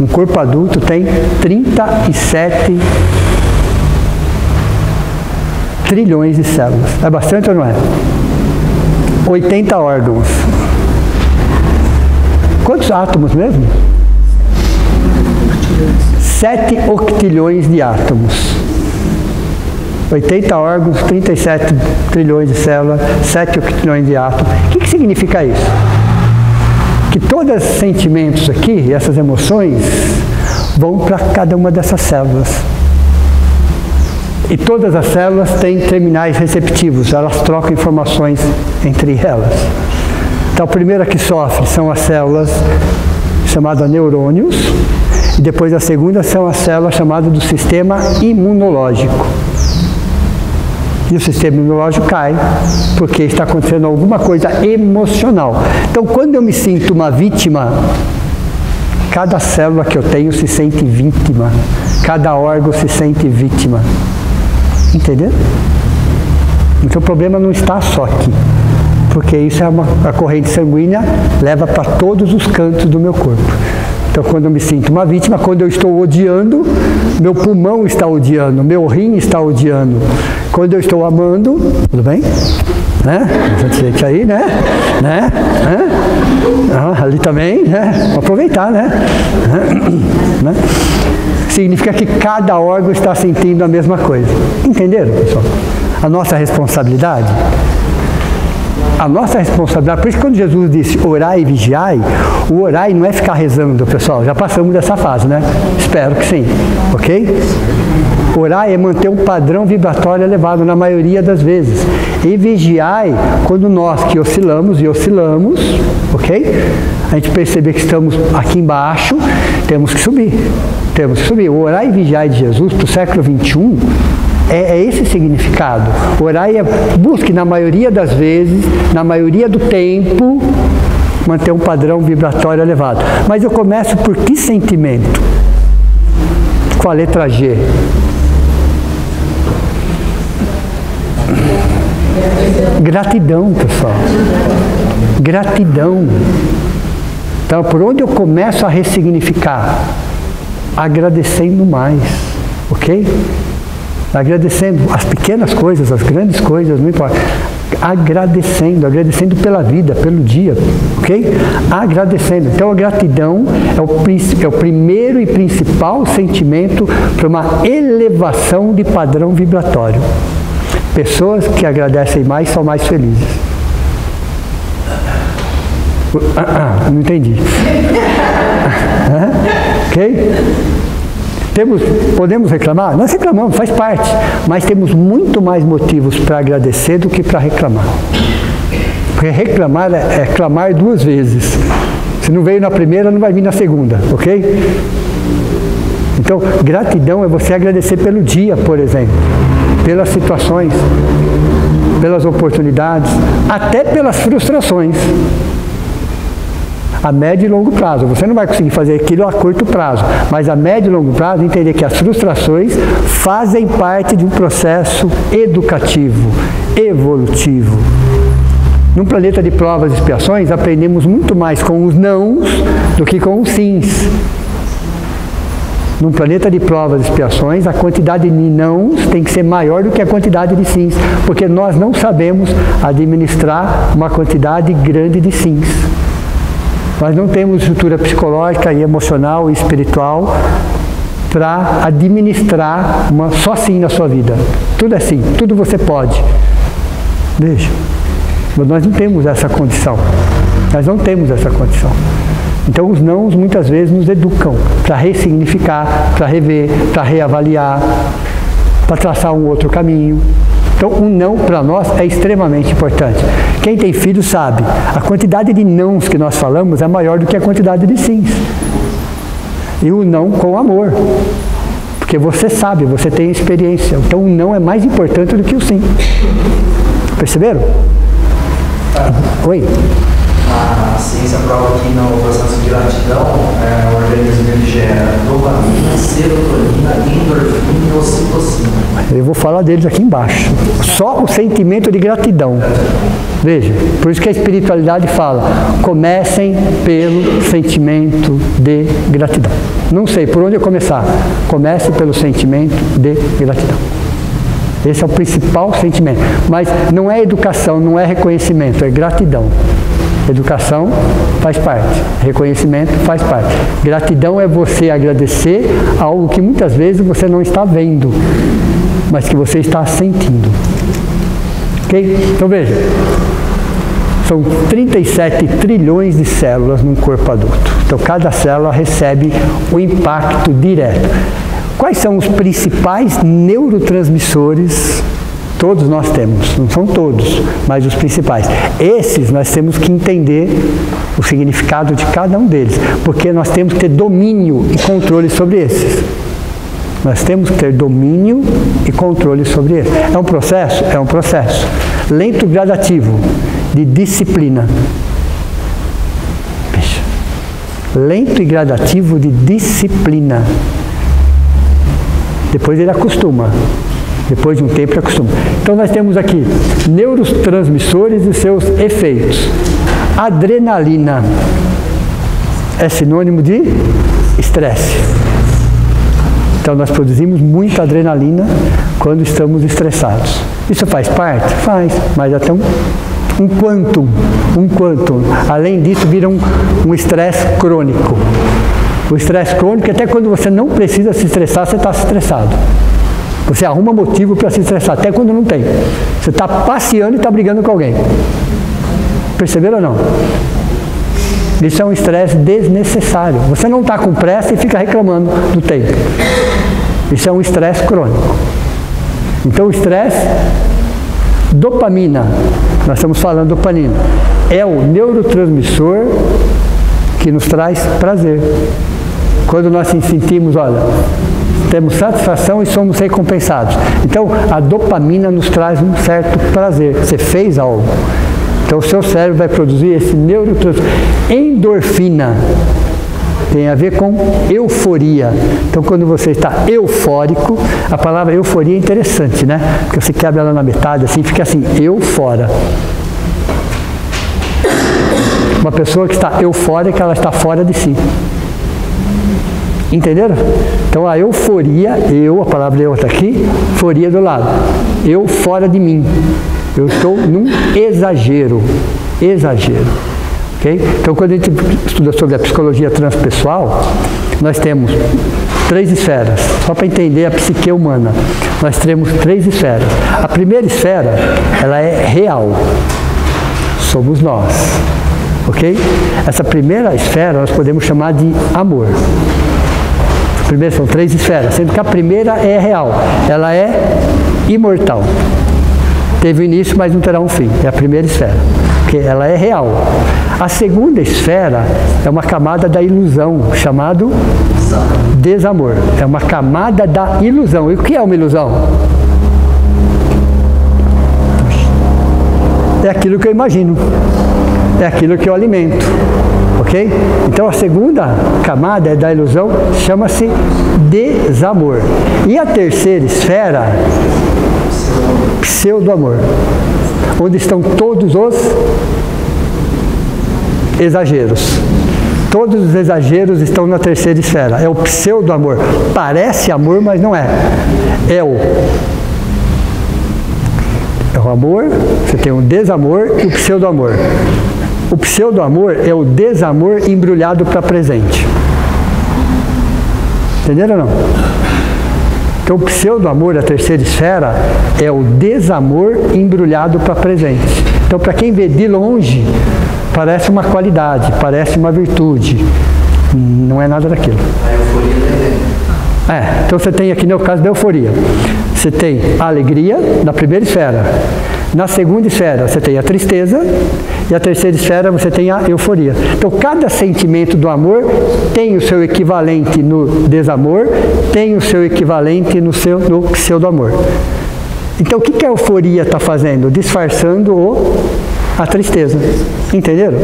Um corpo adulto tem 37 trilhões de células. É bastante ou não é? 80 órgãos. Quantos átomos mesmo? 7 octilhões de átomos. 80 órgãos, 37 trilhões de células, 7 octilhões de átomos. O que significa isso? Que todos os sentimentos aqui, essas emoções, vão para cada uma dessas células. E todas as células têm terminais receptivos, elas trocam informações entre elas. Então, a primeira que sofre são as células chamadas neurônios, e depois a segunda são as células chamadas do sistema imunológico. E o sistema imunológico cai, porque está acontecendo alguma coisa emocional. Então, quando eu me sinto uma vítima, cada célula que eu tenho se sente vítima, cada órgão se sente vítima. Entendeu? Então o problema não está só aqui, porque isso é a corrente sanguínea leva para todos os cantos do meu corpo. Então quando eu me sinto uma vítima, quando eu estou odiando, meu pulmão está odiando, meu rim está odiando. Quando eu estou amando, tudo bem? Né? Bastante gente aí, né? Ali também, né? Vamos aproveitar, né? Significa que cada órgão está sentindo a mesma coisa. Entenderam, pessoal? A nossa responsabilidade. Por isso que quando Jesus disse orai e vigiai, o orai não é ficar rezando, pessoal. Já passamos dessa fase, né? Espero que sim. Ok? Orar é manter um padrão vibratório elevado na maioria das vezes. E vigiai, quando nós que oscilamos, ok? A gente perceber que estamos aqui embaixo, temos que subir. O orar e vigiai de Jesus para o século XXI é esse significado. Orar busque na maioria das vezes, na maioria do tempo, manter um padrão vibratório elevado. Mas eu começo por que sentimento? Com a letra G. Gratidão, pessoal. Gratidão. Então, por onde eu começo a ressignificar? Agradecendo mais, ok? Agradecendo as pequenas coisas, as grandes coisas, não importa. Agradecendo pela vida, pelo dia, ok? Agradecendo. Então, a gratidão é o primeiro e principal sentimento para uma elevação de padrão vibratório. Pessoas que agradecem mais são mais felizes. Não entendi. Ok? Podemos reclamar? Nós reclamamos, faz parte. Mas temos muito mais motivos para agradecer do que para reclamar. Porque reclamar é clamar duas vezes. Se não veio na primeira, não vai vir na segunda, ok? Então, gratidão é você agradecer pelo dia, por exemplo. Pelas situações, pelas oportunidades, até pelas frustrações. A médio e longo prazo. Você não vai conseguir fazer aquilo a curto prazo, mas a médio e longo prazo, entender que as frustrações fazem parte de um processo educativo, evolutivo. Num planeta de provas e expiações, aprendemos muito mais com os nãos do que com os sims. Num planeta de provas e expiações, a quantidade de nãos tem que ser maior do que a quantidade de sims, porque nós não sabemos administrar uma quantidade grande de sims. Nós não temos estrutura psicológica e emocional e espiritual para administrar só sim na sua vida. Tudo é sim, tudo você pode. Veja, nós não temos essa condição. Então os nãos muitas vezes nos educam para ressignificar, para rever, para reavaliar, para traçar um outro caminho. Então, um não para nós é extremamente importante. Quem tem filho sabe, a quantidade de nãos que nós falamos é maior do que a quantidade de sims. E o não com amor. Porque você sabe, você tem experiência. Então, o não é mais importante do que o sim. Perceberam? Oi? A ciência prova que no processo de gratidão, o organismo ele gera dopamina, serotonina, endorfina e ocitocina. Eu vou falar deles aqui embaixo. Só o sentimento de gratidão. Veja, por isso que a espiritualidade fala, comecem pelo sentimento de gratidão. Não sei por onde eu começar. Comece pelo sentimento de gratidão. Esse é o principal sentimento. Mas não é educação, não é reconhecimento, é gratidão. Educação faz parte, reconhecimento faz parte. Gratidão é você agradecer algo que muitas vezes você não está vendo, mas que você está sentindo. Ok? Então veja, são 37 trilhões de células num corpo adulto. Então cada célula recebe um impacto direto. Quais são os principais neurotransmissores? Todos nós temos, não são todos, mas os principais. Esses nós temos que entender o significado de cada um deles, porque nós temos que ter domínio e controle sobre esses. Nós temos que ter domínio e controle sobre eles. É um processo? É um processo. Lento e gradativo, de disciplina. Veja. Lento e gradativo de disciplina. Depois ele acostuma. Depois de um tempo ele acostuma. Então nós temos aqui neurotransmissores e seus efeitos. Adrenalina é sinônimo de estresse. Então nós produzimos muita adrenalina quando estamos estressados. Isso faz parte? Faz, mas até um quantum. Além disso vira um estresse crônico. O estresse crônico, até quando você não precisa se estressar, você está estressado. Você arruma motivo para se estressar, até quando não tem. Você está passeando e está brigando com alguém. Perceberam ou não? Isso é um estresse desnecessário. Você não está com pressa e fica reclamando do tempo. Isso é um estresse crônico. Então o estresse, dopamina, nós estamos falando de dopamina, é o neurotransmissor que nos traz prazer. Quando nós sentimos, olha, temos satisfação e somos recompensados. Então, a dopamina nos traz um certo prazer. Você fez algo. Então, o seu cérebro vai produzir esse neurotransmissor. Endorfina tem a ver com euforia. Então, quando você está eufórico, a palavra euforia é interessante, né? Porque você quebra ela na metade, assim, fica assim, eufora. Uma pessoa que está eufórica, ela está fora de si. Entenderam? Então a euforia, a palavra eu está aqui, euforia do lado. Eu fora de mim. Eu estou num exagero. Okay? Então quando a gente estuda sobre a psicologia transpessoal, nós temos 3 esferas. Só para entender a psique humana. Nós temos 3 esferas. A primeira esfera, ela é real. Somos nós. Ok? Essa primeira esfera nós podemos chamar de amor. Primeiro são 3 esferas, sendo que a primeira é real, ela é imortal. Teve início, mas não terá um fim. É a primeira esfera, porque ela é real. A segunda esfera é uma camada da ilusão, chamado desamor. É uma camada da ilusão. E o que é uma ilusão? É aquilo que eu imagino. É aquilo que eu alimento. Ok? Então a segunda camada é da ilusão, chama-se desamor. E a terceira esfera, pseudo-amor, onde estão todos os exageros. Todos os exageros estão na terceira esfera. É o pseudo-amor. Parece amor, mas não é. É o amor, você tem o desamor e o pseudo-amor. O pseudo-amor é o desamor embrulhado para presente. Entenderam ou não? Então o pseudo-amor, a terceira esfera, é o desamor embrulhado para presente. Então para quem vê de longe, parece uma qualidade, parece uma virtude. Não é nada daquilo. A euforia então você tem aqui no caso da euforia. você tem a alegria na primeira esfera. Na segunda esfera você tem a tristeza e a terceira esfera você tem a euforia. Então cada sentimento do amor tem o seu equivalente no desamor, tem o seu equivalente no pseudo-amor. Então o que a euforia está fazendo? Disfarçando a tristeza. Entenderam?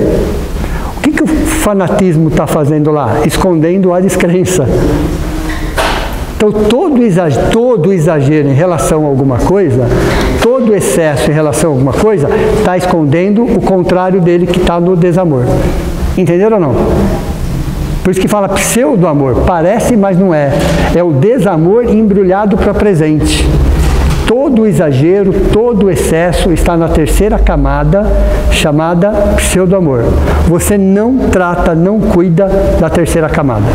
O que o fanatismo está fazendo lá? Escondendo a descrença. Então todo exagero em relação a alguma coisa, todo excesso em relação a alguma coisa, está escondendo o contrário dele que está no desamor. Entenderam ou não? Por isso que fala pseudo-amor. Parece, mas não é. É o desamor embrulhado para presente. Todo exagero, todo excesso está na terceira camada, chamada pseudo-amor. Você não trata, não cuida da terceira camada.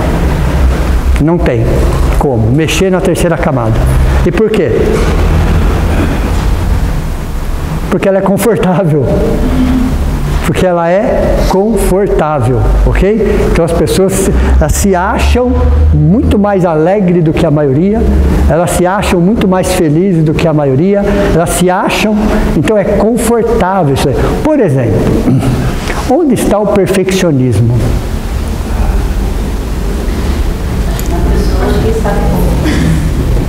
Não tem como mexer na terceira camada. E por quê? Porque ela é confortável. Porque ela é confortável, ok? Então as pessoas se acham muito mais alegres do que a maioria, elas se acham muito mais felizes do que a maioria, elas se acham, então é confortável isso aí. Por exemplo, onde está o perfeccionismo?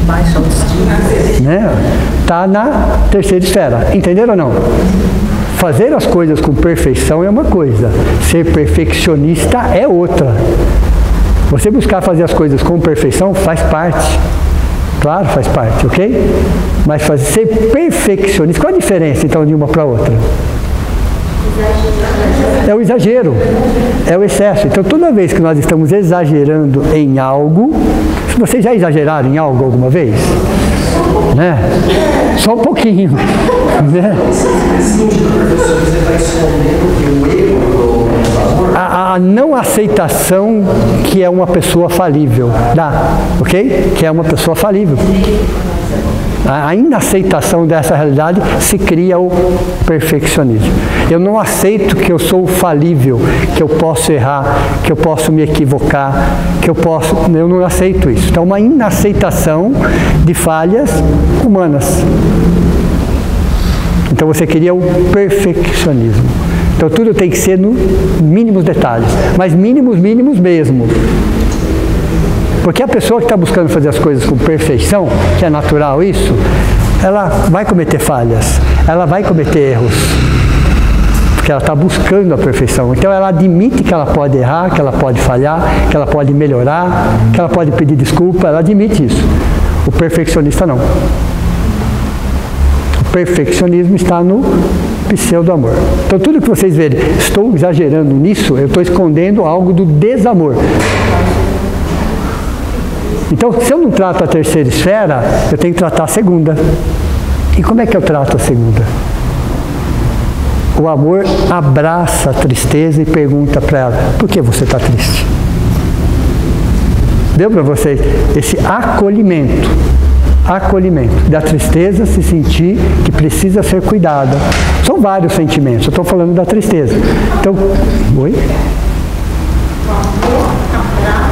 Baixa autoestima. Né? Está na terceira esfera, entenderam ou não? Fazer as coisas com perfeição é uma coisa, ser perfeccionista é outra. Você buscar fazer as coisas com perfeição faz parte, claro, faz parte, ok? Mas ser perfeccionista, qual a diferença então de uma para outra? É o exagero, é o excesso. Então toda vez que nós estamos exagerando em algo, vocês já exageraram em algo alguma vez? Né? Só um pouquinho. Né? A não aceitação que é uma pessoa falível, ok? Que é uma pessoa falível. A inaceitação dessa realidade se cria o perfeccionismo. Eu não aceito que eu sou falível, que eu posso errar, que eu posso me equivocar, eu não aceito isso. Então, uma inaceitação de falhas humanas. Então, você cria o perfeccionismo. Então, tudo tem que ser no mínimos detalhes, mas mínimos mesmo. Porque a pessoa que está buscando fazer as coisas com perfeição, que é natural isso, ela vai cometer falhas, ela vai cometer erros. Porque ela está buscando a perfeição. Então ela admite que ela pode errar, que ela pode falhar, que ela pode melhorar, que ela pode pedir desculpa, ela admite isso. O perfeccionista não. O perfeccionismo está no pseudo-amor. Então tudo que vocês verem, estou exagerando nisso, eu estou escondendo algo do desamor. Então, se eu não trato a terceira esfera, eu tenho que tratar a segunda. E como é que eu trato a segunda? O amor abraça a tristeza e pergunta para ela, por que você está triste? Deu para vocês esse acolhimento da tristeza, se sentir que precisa ser cuidada. São vários sentimentos, eu estou falando da tristeza. Então, oi?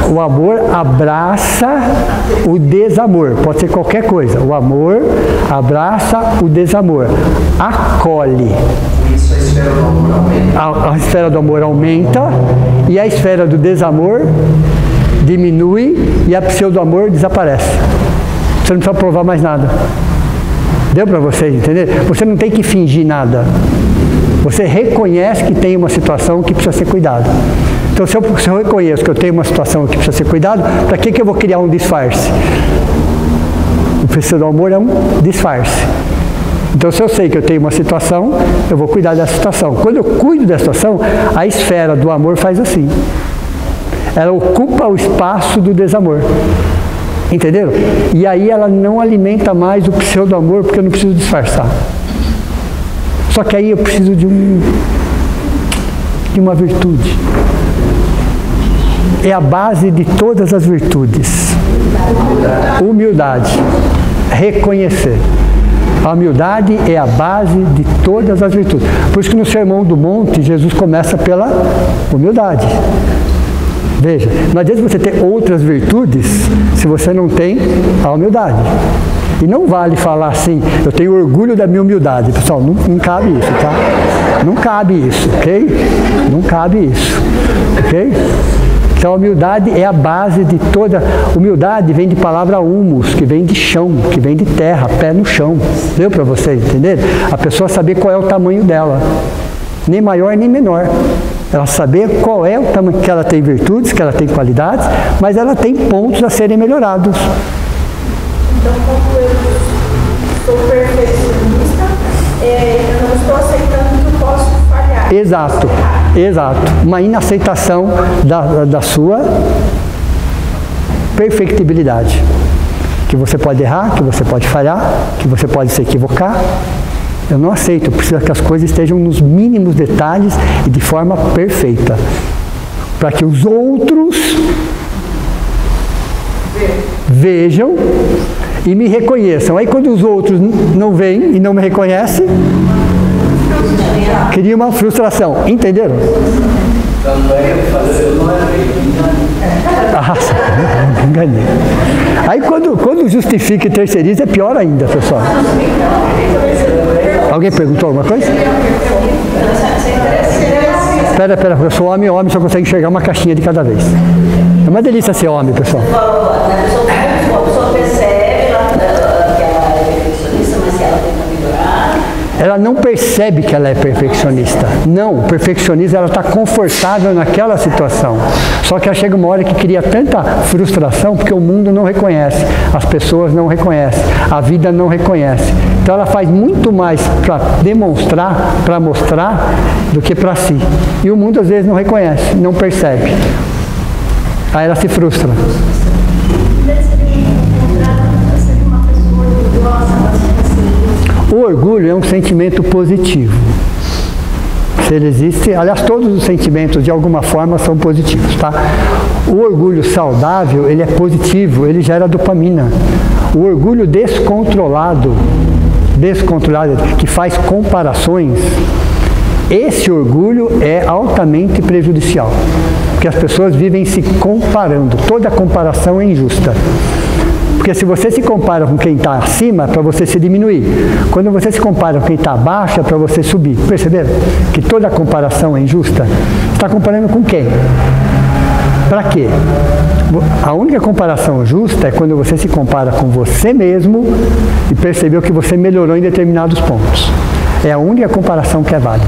O amor abraça o desamor, pode ser qualquer coisa. O amor abraça o desamor, acolhe. Isso, a esfera do amor aumenta. A esfera do amor aumenta e a esfera do desamor diminui e a pseudo-amor desaparece. Você não precisa provar mais nada. Deu para vocês entender? Você não tem que fingir nada. Você reconhece que tem uma situação que precisa ser cuidada. Então, se eu reconheço que eu tenho uma situação que precisa ser cuidado, para que eu vou criar um disfarce? O pseudo-amor é um disfarce. Então, se eu sei que eu tenho uma situação, eu vou cuidar dessa situação. Quando eu cuido dessa situação, a esfera do amor faz assim. Ela ocupa o espaço do desamor. Entenderam? E aí ela não alimenta mais o pseudo-amor, porque eu não preciso disfarçar. Só que aí eu preciso de uma virtude. É a base de todas as virtudes. Humildade. Reconhecer. A humildade é a base de todas as virtudes. Por isso que no Sermão do Monte, Jesus começa pela humildade. Veja, não adianta você ter outras virtudes se você não tem a humildade. E não vale falar assim, eu tenho orgulho da minha humildade. Pessoal, não cabe isso, tá? Não cabe isso, ok? Não cabe isso, ok? Então a humildade é a base de toda... Humildade vem de palavra humus, que vem de chão, que vem de terra, pé no chão. Deu para vocês entenderem? A pessoa saber qual é o tamanho dela. Nem maior, nem menor. Ela saber qual é o tamanho, que ela tem virtudes, que ela tem qualidades, mas ela tem pontos a serem melhorados. Então, como eu sou perfeccionista, eu não estou aceitando que eu posso falhar. Exato, exato. Uma inaceitação da sua perfectibilidade. Que você pode errar, que você pode falhar, que você pode se equivocar. Eu não aceito, eu preciso que as coisas estejam nos mínimos detalhes e de forma perfeita. Para que os outros vejam e me reconheçam. Aí quando os outros não veem e não me reconhecem, cria uma frustração. Entenderam? Ah, enganei. Aí quando justifica e terceiriza é pior ainda, pessoal. Alguém perguntou alguma coisa? Espera, eu sou homem só consegue enxergar uma caixinha de cada vez. É uma delícia ser homem, pessoal. A pessoa percebe que ela é perfeccionista, mas que ela tem que melhorar. Ela não percebe que ela é perfeccionista. Não, o perfeccionista, ela está confortável naquela situação. Só que ela chega uma hora que cria tanta frustração porque o mundo não reconhece, as pessoas não reconhecem, a vida não reconhece. Então ela faz muito mais para demonstrar, para mostrar, do que para si. E o mundo às vezes não reconhece, não percebe. Aí ela se frustra. O orgulho é um sentimento positivo. Se ele existe, aliás, todos os sentimentos de alguma forma são positivos, tá? O orgulho saudável, ele é positivo, ele gera dopamina. O orgulho descontrolado, que faz comparações, esse orgulho é altamente prejudicial. Porque as pessoas vivem se comparando. Toda comparação é injusta. Porque se você se compara com quem está acima, é para você se diminuir. Quando você se compara com quem está abaixo, é para você subir. Perceberam? Que toda comparação é injusta. Você está comparando com quem? Para quê? A única comparação justa é quando você se compara com você mesmo e percebeu que você melhorou em determinados pontos. É a única comparação que é válida.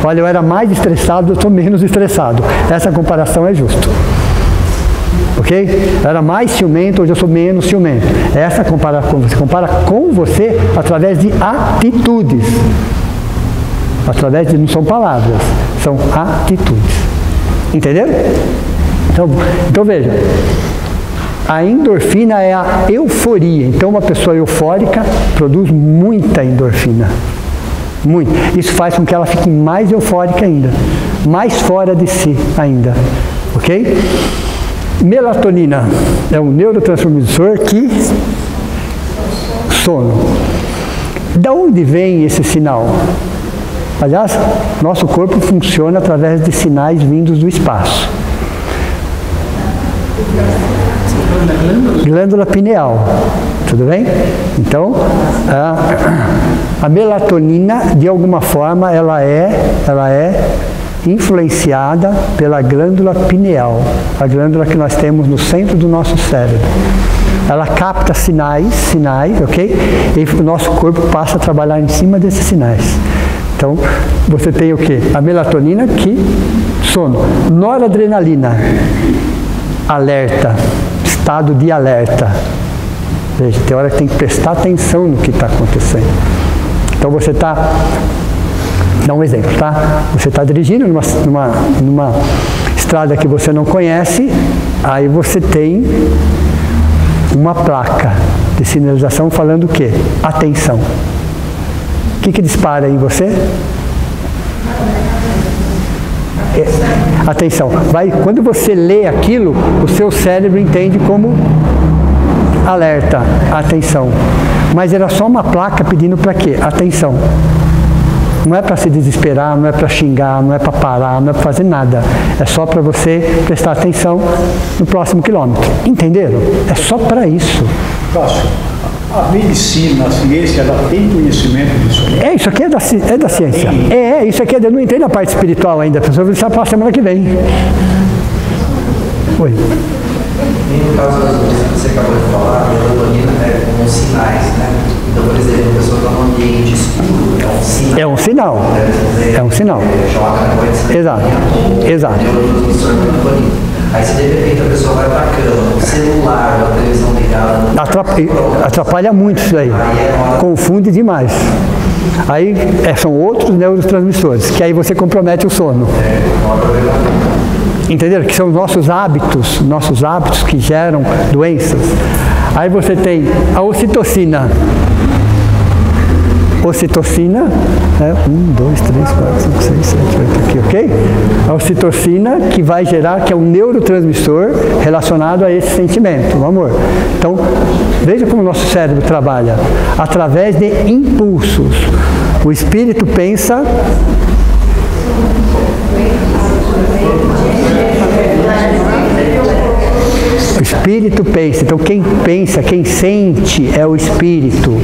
Olha, eu era mais estressado, eu estou menos estressado. Essa comparação é justa. Ok? Eu era mais ciumento, hoje eu sou menos ciumento. Essa comparação, você compara com você através de atitudes. Através de, não são palavras, são atitudes. Entenderam? Então veja, a endorfina é a euforia. Então uma pessoa eufórica produz muita endorfina. Muito. Isso faz com que ela fique mais eufórica ainda, mais fora de si ainda. Ok? Melatonina é um neurotransmissor que... sono. Da onde vem esse sinal? Aliás, nosso corpo funciona através de sinais vindos do espaço. Glândula pineal. Tudo bem? Então, a melatonina, de alguma forma, ela é influenciada pela glândula pineal, a glândula que nós temos no centro do nosso cérebro. Ela capta sinais, ok? E o nosso corpo passa a trabalhar em cima desses sinais. Então, você tem o quê? A melatonina, que sono. Noradrenalina, alerta, estado de alerta. Veja, tem hora que tem que prestar atenção no que está acontecendo. Então você está... Dá um exemplo, tá? Você está dirigindo numa estrada que você não conhece, aí você tem uma placa de sinalização falando o quê? Atenção. O que dispara em você? Atenção. Quando você lê aquilo, o seu cérebro entende como alerta, atenção. Mas era só uma placa pedindo para quê? Atenção. Não é para se desesperar, não é para xingar, não é para parar, não é para fazer nada. É só para você prestar atenção no próximo quilômetro. Entenderam? É só para isso. Cássio, A medicina, a ciência, ela tem conhecimento disso? Isso aqui é da ciência. Isso aqui eu não entrei na parte espiritual ainda, a pessoa vai para a semana que vem. Oi. E no caso das doenças que você acabou de falar, a melatonina é como sinais, né? Então, por exemplo, a pessoa está num ambiente escuro, é um sinal. É um sinal. É um sinal. Exato. Aí, se de repente a pessoa vai para a cama, o celular, a televisão ligada... Atrapalha muito isso aí. Confunde demais. Aí são outros neurotransmissores, que aí você compromete o sono. Entenderam? Que são nossos hábitos que geram doenças. Aí você tem a ocitocina. Ocitocina, 1, 2, 3, 4, 5, 6, 7, 8 aqui, ok? A ocitocina que vai gerar, que é um neurotransmissor relacionado a esse sentimento, o amor. Então, veja como o nosso cérebro trabalha. Através de impulsos. O espírito pensa... O espírito pensa. Então, quem pensa, quem sente é o espírito.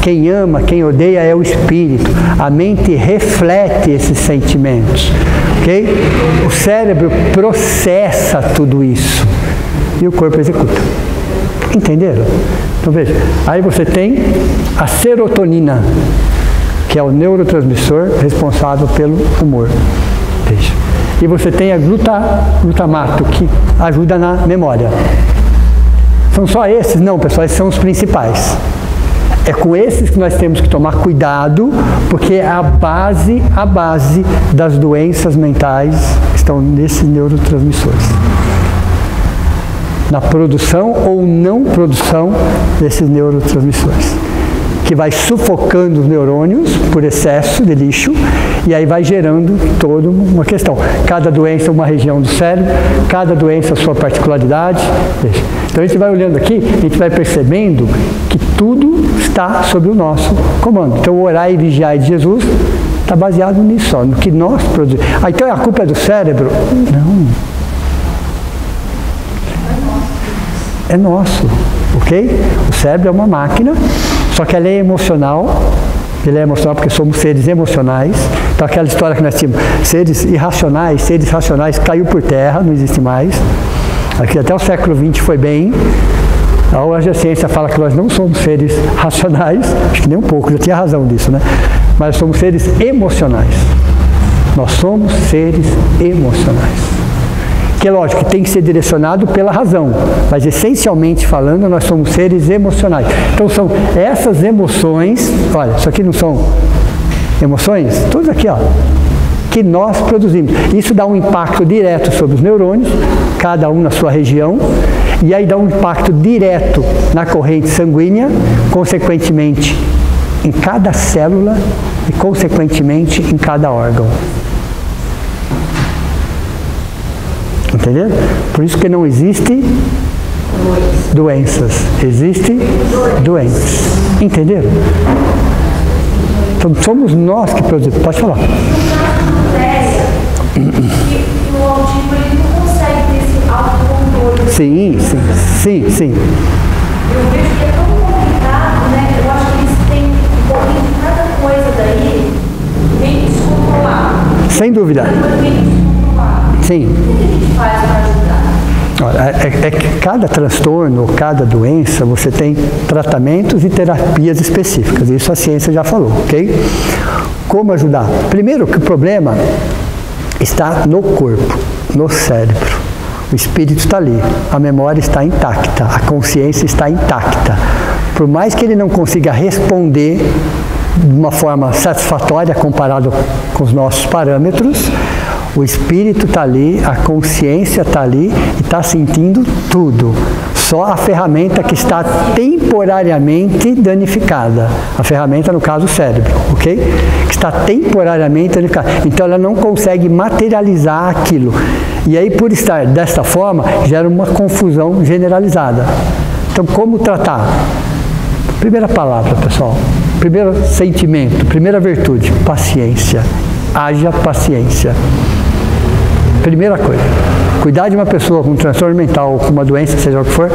Quem ama, quem odeia é o espírito. A mente reflete esses sentimentos. Ok? O cérebro processa tudo isso. E o corpo executa. Entenderam? Então veja. Aí você tem a serotonina, que é o neurotransmissor responsável pelo humor. Veja. E você tem a glutamato, que ajuda na memória. São só esses? Não, pessoal, esses são os principais. É com esses que nós temos que tomar cuidado, porque é a base das doenças mentais estão nesses neurotransmissores. Na produção ou não produção desses neurotransmissores, que vai sufocando os neurônios por excesso de lixo, e aí vai gerando toda uma questão. Cada doença é uma região do cérebro, cada doença a sua particularidade. Então a gente vai olhando aqui, a gente vai percebendo que tudo está sob o nosso comando. Então o orar e vigiar de Jesus está baseado nisso, só, no que nós produzimos. Então a culpa é do cérebro? Não. É nosso, ok? O cérebro é uma máquina, só que ela é emocional. Ele é emocional porque somos seres emocionais. Então aquela história que nós tínhamos, seres irracionais, seres racionais, caiu por terra, não existe mais. Aqui até o século XX foi bem. Hoje a ciência fala que nós não somos seres racionais, acho que nem um pouco, já tinha razão disso, né? Mas somos seres emocionais. Nós somos seres emocionais. Que é lógico que tem que ser direcionado pela razão, mas essencialmente falando, nós somos seres emocionais. Então são essas emoções, olha, isso aqui não são emoções? Tudo aqui, ó, que nós produzimos. Isso dá um impacto direto sobre os neurônios, cada um na sua região, e aí dá um impacto direto na corrente sanguínea, consequentemente em cada célula e consequentemente em cada órgão. Entendeu? Por isso que não existe doenças, existe doentes. Entenderam? Então somos nós que produzimos. Pode falar. No caso que o auditivo ele não consegue ter esse autocontrole. Sim. Eu vejo que é tão complicado, né? Eu acho que eles têm um pouquinho de cada coisa daí, bem descontrolado. Sem dúvida. Sim. O que a gente faz para ajudar? É que cada transtorno, cada doença, você tem tratamentos e terapias específicas. Isso a ciência já falou, ok? Como ajudar? Primeiro que o problema está no corpo, no cérebro. O espírito está ali, a memória está intacta, a consciência está intacta. Por mais que ele não consiga responder de uma forma satisfatória comparado com os nossos parâmetros, o espírito está ali, a consciência está ali e está sentindo tudo. Só a ferramenta que está temporariamente danificada. A ferramenta, no caso, o cérebro, ok? Que está temporariamente danificada. Então ela não consegue materializar aquilo. E aí, por estar desta forma, gera uma confusão generalizada. Então, como tratar? Primeira palavra, pessoal. Primeiro sentimento, primeira virtude, paciência. Haja paciência. Primeira coisa, cuidar de uma pessoa com um transtorno mental ou com uma doença, seja o que for,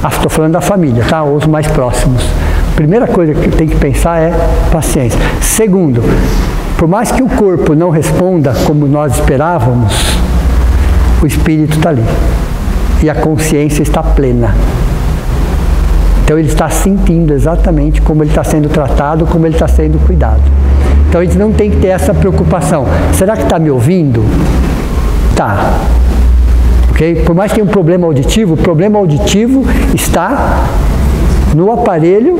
estou falando da família, tá? Ou os mais próximos. Primeira coisa que tem que pensar é paciência. Segundo, por mais que o corpo não responda como nós esperávamos, o espírito está ali. E a consciência está plena. Então ele está sentindo exatamente como ele está sendo tratado, como ele está sendo cuidado. Então a gente não tem que ter essa preocupação. Será que está me ouvindo? Tá. Okay? Por mais que tenha um problema auditivo, o problema auditivo está no aparelho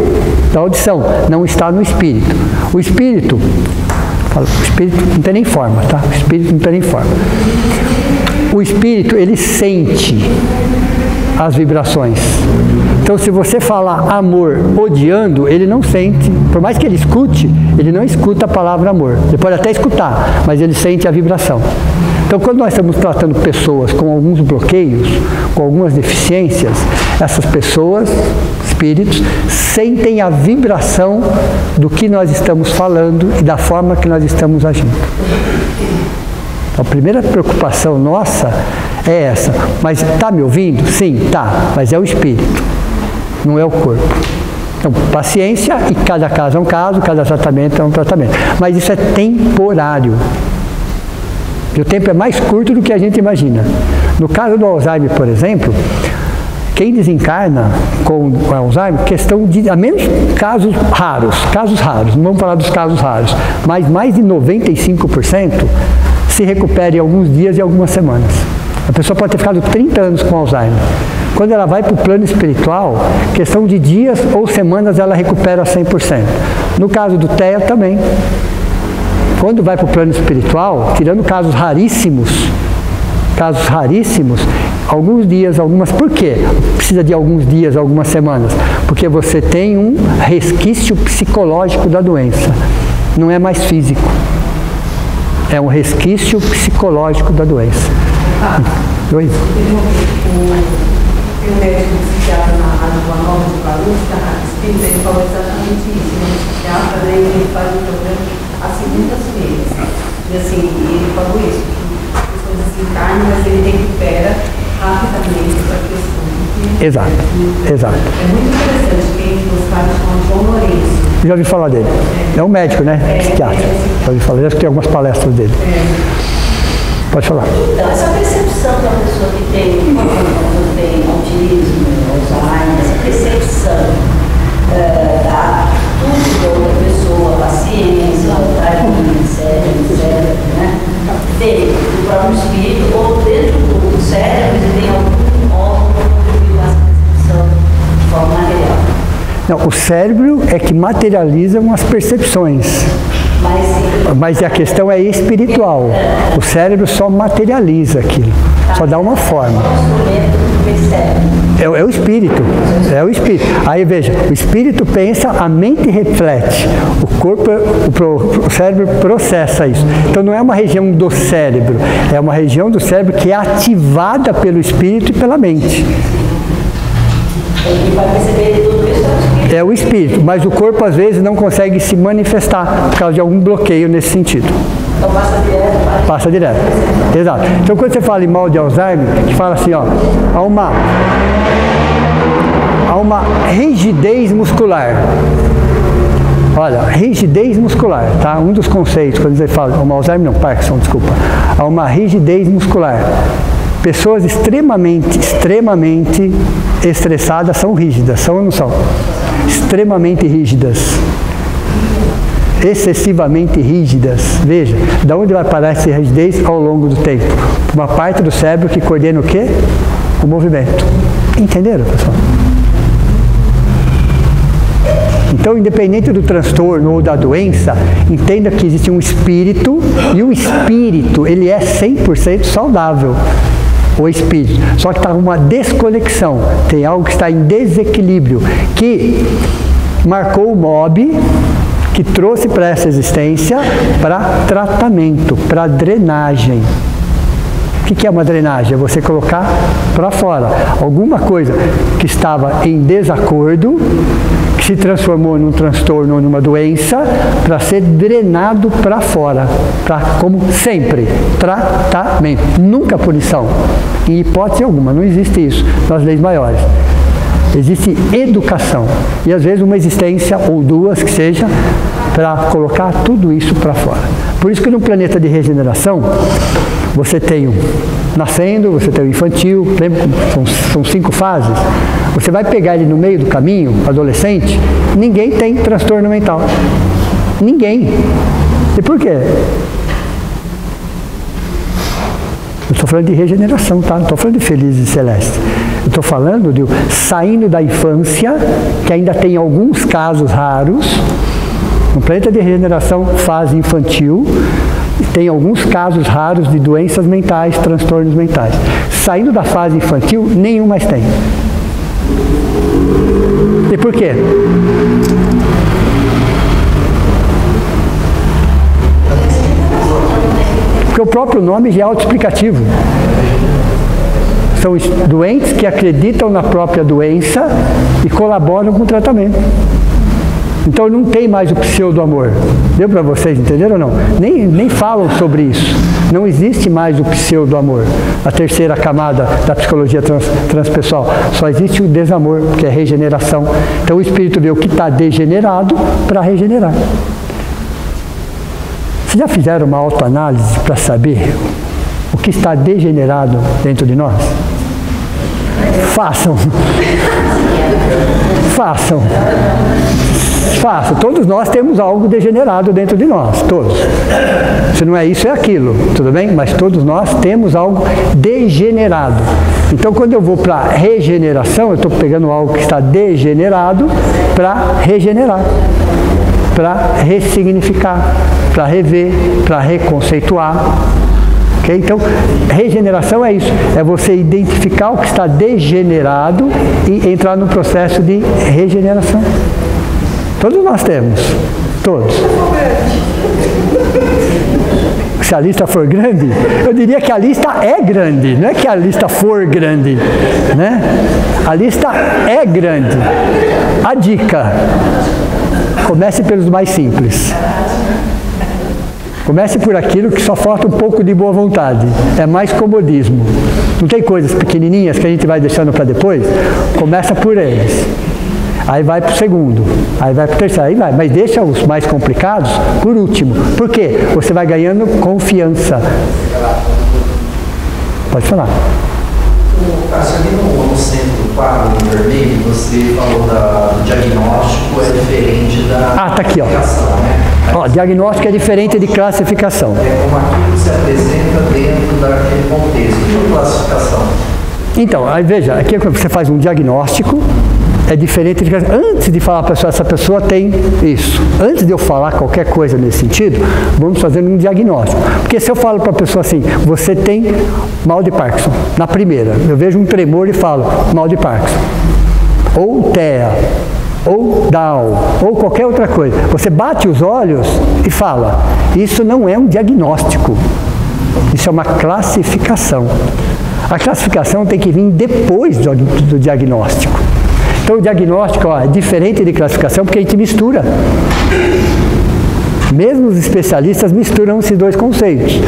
da audição, não está no espírito. O espírito não tem nem forma, tá? O espírito não tem nem forma. O espírito, ele sente as vibrações. Então, se você falar amor odiando, ele não sente. Por mais que ele escute, ele não escuta a palavra amor. Ele pode até escutar, mas ele sente a vibração. Então, quando nós estamos tratando pessoas com alguns bloqueios, com algumas deficiências, essas pessoas, espíritos, sentem a vibração do que nós estamos falando e da forma que nós estamos agindo. A primeira preocupação nossa é essa. Mas está me ouvindo? Sim, tá. Mas é o espírito, não é o corpo. Então, paciência, e cada caso é um caso, cada tratamento é um tratamento. Mas isso é temporário. E o tempo é mais curto do que a gente imagina. No caso do Alzheimer, por exemplo, quem desencarna com Alzheimer, questão de, a menos casos raros, não vamos falar dos casos raros, mas mais de 95% se recupera em alguns dias e algumas semanas. A pessoa pode ter ficado 30 anos com Alzheimer. Quando ela vai para o plano espiritual, questão de dias ou semanas ela recupera 100%. No caso do TEA também. Quando vai para o plano espiritual, tirando casos raríssimos, alguns dias, algumas... Por quê? Precisa de alguns dias, algumas semanas. Porque você tem um resquício psicológico da doença. Não é mais físico. É um resquício psicológico da doença. Tem um médico psiquiatra na Rádio Boa Nova de Guarulhos, da Rádio Espírita, ele falou exatamente isso. Um psiquiatra, daí ele faz um programa às segundas-feiras. E assim, ele falou isso, que as pessoas desencarnam, mas ele recupera rapidamente essa questão. Exato. É muito interessante, quem gostar de chamar João Lourenço. Já ouvi falar dele. É um médico, né? Psiquiatra. Já ouvi falar, já escutei algumas palestras dele. Pode falar. Então, essa percepção da pessoa que tem autismo, Alzheimer, essa percepção da atitude da outra pessoa, paciência, carinho, etc., né? Dentro do próprio espírito ou dentro do cérebro, ele tem algum modo para contribuir com essa percepção de forma material. Não, o cérebro é que materializa as percepções. Mas a questão é espiritual. O cérebro só materializa aquilo, só dá uma forma. É o espírito. É o espírito. Aí veja, o espírito pensa, a mente reflete. O corpo, o cérebro processa isso. Então não é uma região do cérebro, é uma região do cérebro que é ativada pelo espírito e pela mente. Ele vai perceber tudo isso. É o espírito, mas o corpo às vezes não consegue se manifestar por causa de algum bloqueio nesse sentido. Então passa direto? Passa direto. Exato. Então quando você fala em mal de Alzheimer, que fala assim, ó, há uma rigidez muscular. Olha, rigidez muscular, tá? Um dos conceitos, quando você fala, Alzheimer não, Parkinson, desculpa. Há uma rigidez muscular. Pessoas extremamente estressadas são rígidas, são ou não são? Extremamente rígidas. Excessivamente rígidas. Veja, de onde vai parar essa rigidez ao longo do tempo? Uma parte do cérebro que coordena o quê? O movimento. Entenderam, pessoal? Então, independente do transtorno ou da doença, entenda que existe um espírito, e o espírito, ele é 100% saudável. O espírito. Só que está uma desconexão. Tem algo que está em desequilíbrio, que marcou o mob, que trouxe para essa existência para tratamento, para drenagem. O que é uma drenagem? É você colocar para fora alguma coisa que estava em desacordo, que se transformou num transtorno ou numa doença, para ser drenado para fora, como sempre, tratamento, nunca punição, em hipótese alguma, não existe isso nas leis maiores. existe educação. E às vezes uma existência, ou duas que seja, para colocar tudo isso para fora. Por isso que no planeta de regeneração, você tem o nascendo, você tem o infantil, lembra? São 5 fases. Você vai pegar ele no meio do caminho, adolescente, ninguém tem transtorno mental. Ninguém. E por quê? Eu estou falando de regeneração, tá? Não estou falando de felizes e celestes. Eu estou falando de saindo da infância, que ainda tem alguns casos raros. No planeta de regeneração, fase infantil, tem alguns casos raros de doenças mentais, transtornos mentais. Saindo da fase infantil, nenhum mais tem. E por quê? Porque o próprio nome já é autoexplicativo. São doentes que acreditam na própria doença e colaboram com o tratamento. Então não tem mais o pseudo-amor. Deu para vocês entenderam ou não? Nem falam sobre isso. Não existe mais o pseudo-amor. A terceira camada da psicologia transpessoal. Só existe o desamor, que é regeneração. Então o espírito vê o que está degenerado para regenerar. Vocês já fizeram uma autoanálise para saber o que está degenerado dentro de nós? Façam. Façam. Façam. Todos nós temos algo degenerado dentro de nós. Todos. Se não é isso, é aquilo. Tudo bem? Mas todos nós temos algo degenerado. Então, quando eu vou para a regeneração, eu estou pegando algo que está degenerado para regenerar. Para ressignificar, para rever, para reconceituar. Okay? Então, regeneração é isso, é você identificar o que está degenerado e entrar no processo de regeneração. Todos nós temos, todos. Se a lista for grande, eu diria que a lista é grande, não é que a lista for grande, né? A lista é grande. A dica: comece pelos mais simples. Comece por aquilo que só falta um pouco de boa vontade. É mais comodismo. Não tem coisas pequenininhas que a gente vai deixando para depois? Começa por eles. Aí vai para o segundo. Aí vai para o terceiro. Aí vai. Mas deixa os mais complicados por último. Por quê? Você vai ganhando confiança. Pode falar. Cássio, ali no centro do quadro, em vermelho, você falou do diagnóstico é diferente da tá aqui, ó. né? Ó, diagnóstico é diferente de classificação. É como aquilo que se apresenta dentro daquele contexto de classificação. Então, aí veja, aqui você faz um diagnóstico, é diferente de... Antes de falar para a pessoa, essa pessoa tem isso. Antes de eu falar qualquer coisa nesse sentido, vamos fazer um diagnóstico. Porque se eu falo para a pessoa assim, você tem mal de Parkinson, na primeira, eu vejo um tremor e falo, mal de Parkinson. Ou TEA, ou Down, ou qualquer outra coisa. Você bate os olhos e fala, isso não é um diagnóstico, isso é uma classificação. A classificação tem que vir depois do diagnóstico. Então o diagnóstico é diferente de classificação porque a gente mistura. Mesmo os especialistas misturam esses dois conceitos.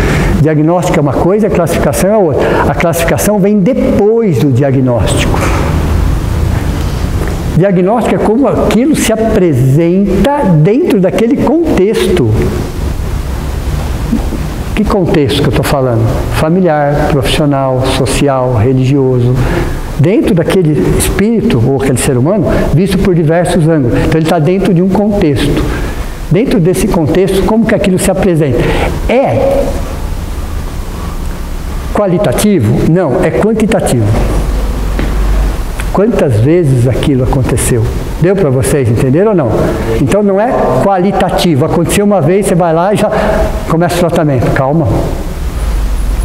Diagnóstico é uma coisa, a classificação é outra. A classificação vem depois do diagnóstico. Diagnóstico é como aquilo se apresenta dentro daquele contexto. Que contexto que eu estou falando? Familiar, profissional, social, religioso. Dentro daquele espírito, ou aquele ser humano, visto por diversos ângulos. Então ele está dentro de um contexto. Dentro desse contexto, como que aquilo se apresenta? É qualitativo? Não, é quantitativo. Quantas vezes aquilo aconteceu? Deu para vocês entenderam ou não? Então não é qualitativo. Aconteceu uma vez, você vai lá e já começa o tratamento. Calma.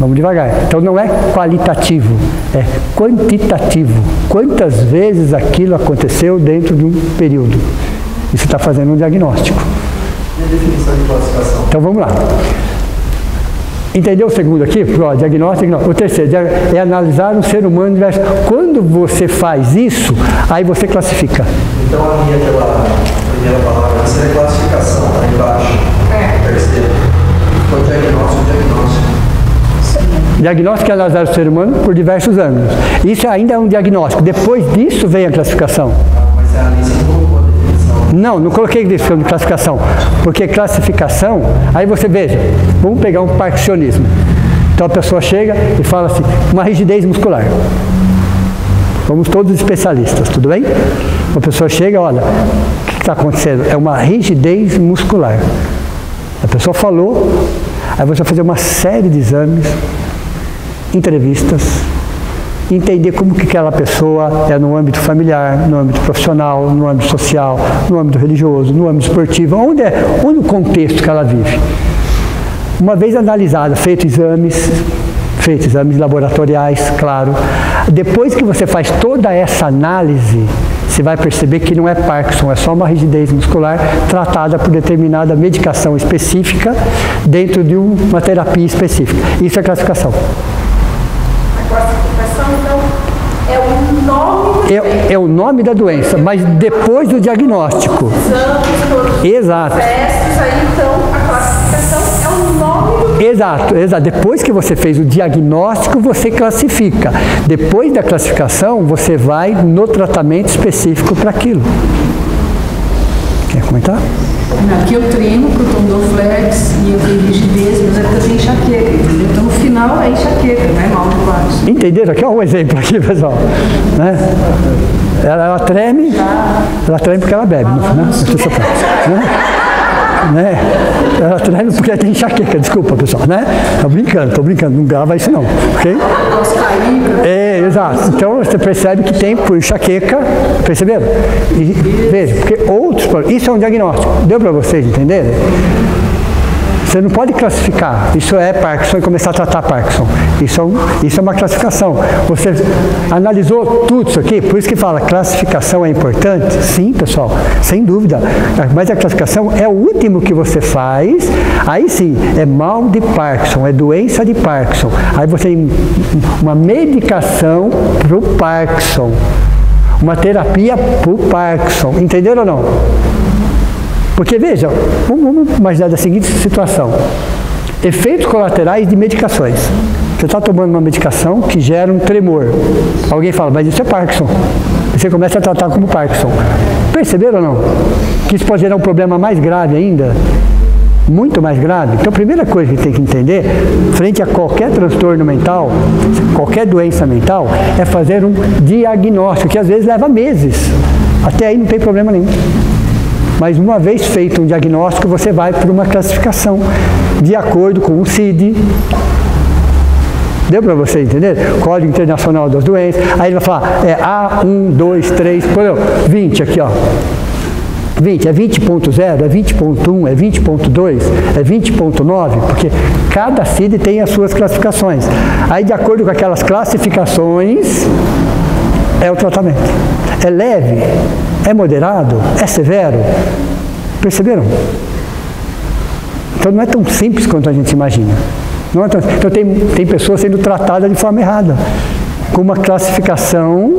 Vamos devagar. Então não é qualitativo, é quantitativo. Quantas vezes aquilo aconteceu dentro de um período? E você está fazendo um diagnóstico. E a definição de classificação? Então vamos lá. Entendeu o segundo aqui? Diagnóstico. O terceiro é analisar um ser humano diverso. Quando você faz isso, aí você classifica. Então ali aquela primeira palavra seria classificação, lá embaixo. Terceiro. O diagnóstico. Diagnóstico e analisar o ser humano por diversos ângulos. Isso ainda é um diagnóstico. Depois disso vem a classificação. Mas a Alice colocou a definição. Não coloquei definição de classificação. Porque classificação, aí você veja, vamos pegar um parkinsonismo. Então a pessoa chega e fala assim, uma rigidez muscular. Vamos todos especialistas, tudo bem? A pessoa chega, olha, o que está acontecendo? É uma rigidez muscular. A pessoa falou, aí você vai fazer uma série de exames, entrevistas, entender como que aquela pessoa é no âmbito familiar, no âmbito profissional, no âmbito social, no âmbito religioso, no âmbito esportivo, onde o contexto que ela vive. Uma vez analisada, feito exames laboratoriais, claro, depois que você faz toda essa análise, você vai perceber que não é Parkinson, é só uma rigidez muscular tratada por determinada medicação específica dentro de uma terapia específica. Isso é classificação. A classificação, então, é o nome É o nome da doença, mas depois do diagnóstico. exames, todos Exato. os testes, aí então a classificação é o nome do Exato. Depois que você fez o diagnóstico, você classifica. Depois da classificação, você vai no tratamento específico para aquilo. Quer comentar? Aqui eu treino para o tondoflex e eu tenho rigidez, mas é porque eu tenho enxaqueca, entendeu? Então no final é enxaqueca, não é mal de Parkinson. Entenderam? Aqui é um exemplo aqui, pessoal. Né? Ela treme porque ela bebe. Né? Ela treme porque ela tem enxaqueca, desculpa, pessoal, né? Tô brincando, não grava isso não, ok? Exato. Então você percebe que tem por enxaqueca, perceberam? E veja, porque isso é um diagnóstico, deu para vocês entenderem? Você não pode classificar, isso é Parkinson e começar a tratar Parkinson. Isso é uma classificação. Você analisou tudo isso aqui, por isso que fala, classificação é importante? Sim, pessoal, sem dúvida. Mas a classificação é o último que você faz, aí sim, é mal de Parkinson, é doença de Parkinson. Aí você tem uma medicação para o Parkinson, uma terapia para o Parkinson. Entenderam ou não? Porque, veja, vamos imaginar da seguinte situação. Efeitos colaterais de medicações. Você está tomando uma medicação que gera um tremor. Alguém fala, mas isso é Parkinson. E você começa a tratar como Parkinson. Perceberam ou não? Que isso pode gerar um problema mais grave ainda? Muito mais grave. Então, a primeira coisa que tem que entender, frente a qualquer transtorno mental, qualquer doença mental, é fazer um diagnóstico, que às vezes leva meses. Até aí não tem problema nenhum. Mas uma vez feito um diagnóstico, você vai para uma classificação, de acordo com o CID. Deu para você entender? Código Internacional das Doenças. Aí ele vai falar, A1, 2, 3, por exemplo, 20 aqui, ó. 20, é 20.0, é 20.1, é 20.2, é 20.9, porque cada CID tem as suas classificações. Aí, de acordo com aquelas classificações, é o tratamento. É leve? É moderado? É severo? Perceberam? Então não é tão simples quanto a gente imagina. Não é tão... Então tem pessoas sendo tratadas de forma errada, com uma classificação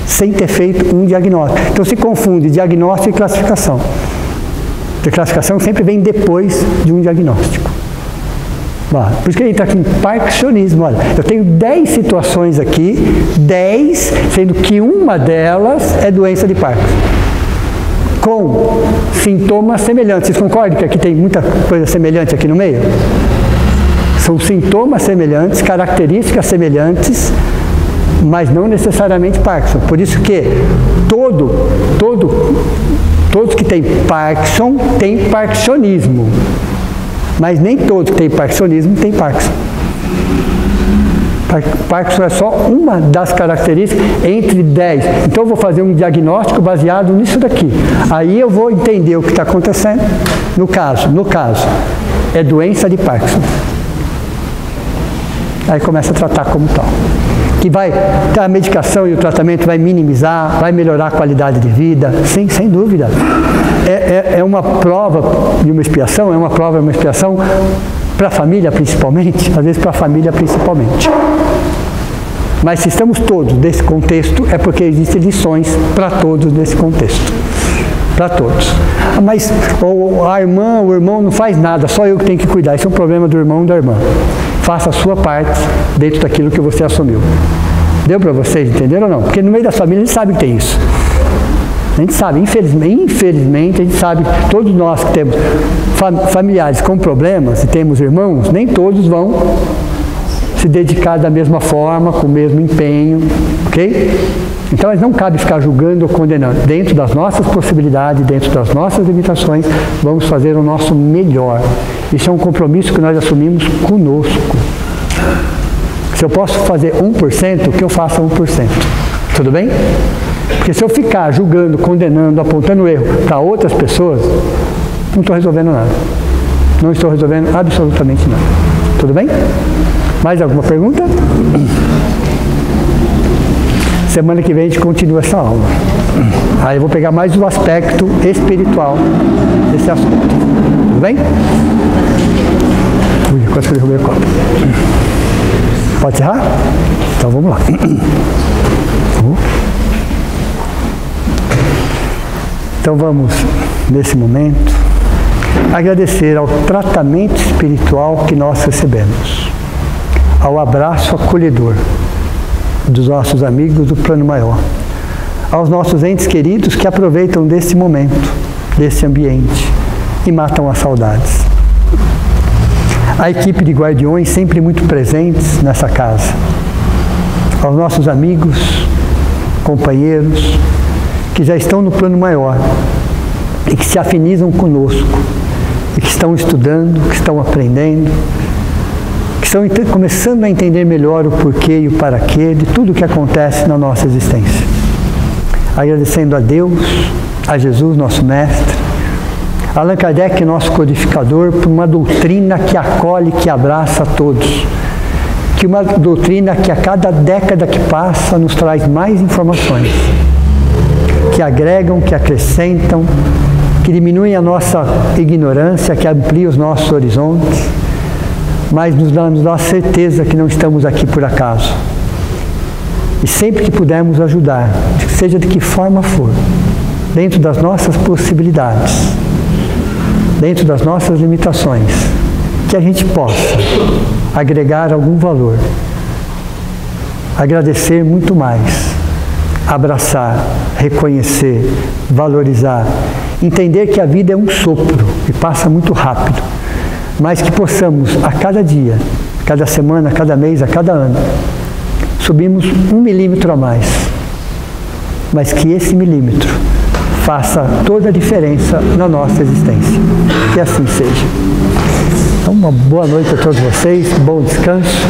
sem ter feito um diagnóstico. Então se confunde diagnóstico e classificação. Porque a classificação sempre vem depois de um diagnóstico. Por isso que ele está aqui em parkinsonismo. Olha, eu tenho 10 situações aqui, 10, sendo que uma delas é doença de Parkinson, com sintomas semelhantes. Vocês concordam que aqui tem muita coisa semelhante aqui no meio? São sintomas semelhantes, características semelhantes, mas não necessariamente Parkinson. Por isso que todos que têm Parkinson têm parkinsonismo. Mas nem todos que têm parkinsonismo têm Parkinson. Parkinson é só uma das características entre 10. Então eu vou fazer um diagnóstico baseado nisso daqui. Aí eu vou entender o que está acontecendo. No caso, é doença de Parkinson. Aí começa a tratar como tal. Que a medicação e o tratamento vai minimizar, vai melhorar a qualidade de vida, sem dúvida. É uma prova de uma expiação, para a família principalmente, às vezes para a família principalmente. Mas se estamos todos nesse contexto, é porque existem lições para todos nesse contexto. Para todos. Mas a irmã, o irmão não faz nada, só eu que tenho que cuidar. Isso é um problema do irmão e da irmã. faça a sua parte dentro daquilo que você assumiu. Deu para vocês entenderam ou não? Porque no meio da família a gente sabe que tem isso. A gente sabe, infelizmente, a gente sabe, todos nós que temos familiares com problemas e temos irmãos, nem todos vão se dedicar da mesma forma, com o mesmo empenho, ok? Então, não cabe ficar julgando ou condenando. Dentro das nossas possibilidades, dentro das nossas limitações, vamos fazer o nosso melhor. Isso é um compromisso que nós assumimos conosco. Se eu posso fazer 1%, que eu faça 1%. Tudo bem? Porque se eu ficar julgando, condenando, apontando erro para outras pessoas, não estou resolvendo nada. Não estou resolvendo absolutamente nada. Tudo bem? Mais alguma pergunta? Semana que vem a gente continua essa aula. Aí eu vou pegar mais o aspecto espiritual desse assunto. Tudo bem? Ui, quase que eu derrubei o copo. Pode encerrar? Então vamos lá. Então vamos, nesse momento, agradecer ao tratamento espiritual que nós recebemos, ao abraço acolhedor dos nossos amigos do plano maior, aos nossos entes queridos que aproveitam desse momento, desse ambiente e matam as saudades. A equipe de guardiões sempre muito presentes nessa casa, aos nossos amigos, companheiros, que já estão no plano maior e que se afinizam conosco, e que estão estudando, que estão aprendendo, que estão começando a entender melhor o porquê e o para quê de tudo o que acontece na nossa existência. Agradecendo a Deus, a Jesus, nosso Mestre, a Allan Kardec, nosso codificador, por uma doutrina que acolhe, que abraça a todos, que uma doutrina que a cada década que passa nos traz mais informações, que agregam, que acrescentam, que diminuem a nossa ignorância, que ampliam os nossos horizontes, mas nos dá a certeza que não estamos aqui por acaso. E sempre que pudermos ajudar, seja de que forma for, dentro das nossas possibilidades, dentro das nossas limitações, que a gente possa agregar algum valor, agradecer muito mais, abraçar, reconhecer, valorizar, entender que a vida é um sopro e passa muito rápido, mas que possamos a cada dia, cada semana, cada mês, a cada ano, subirmos 1 milímetro a mais, mas que esse milímetro faça toda a diferença na nossa existência. Que assim seja. Então, uma boa noite a todos vocês, bom descanso.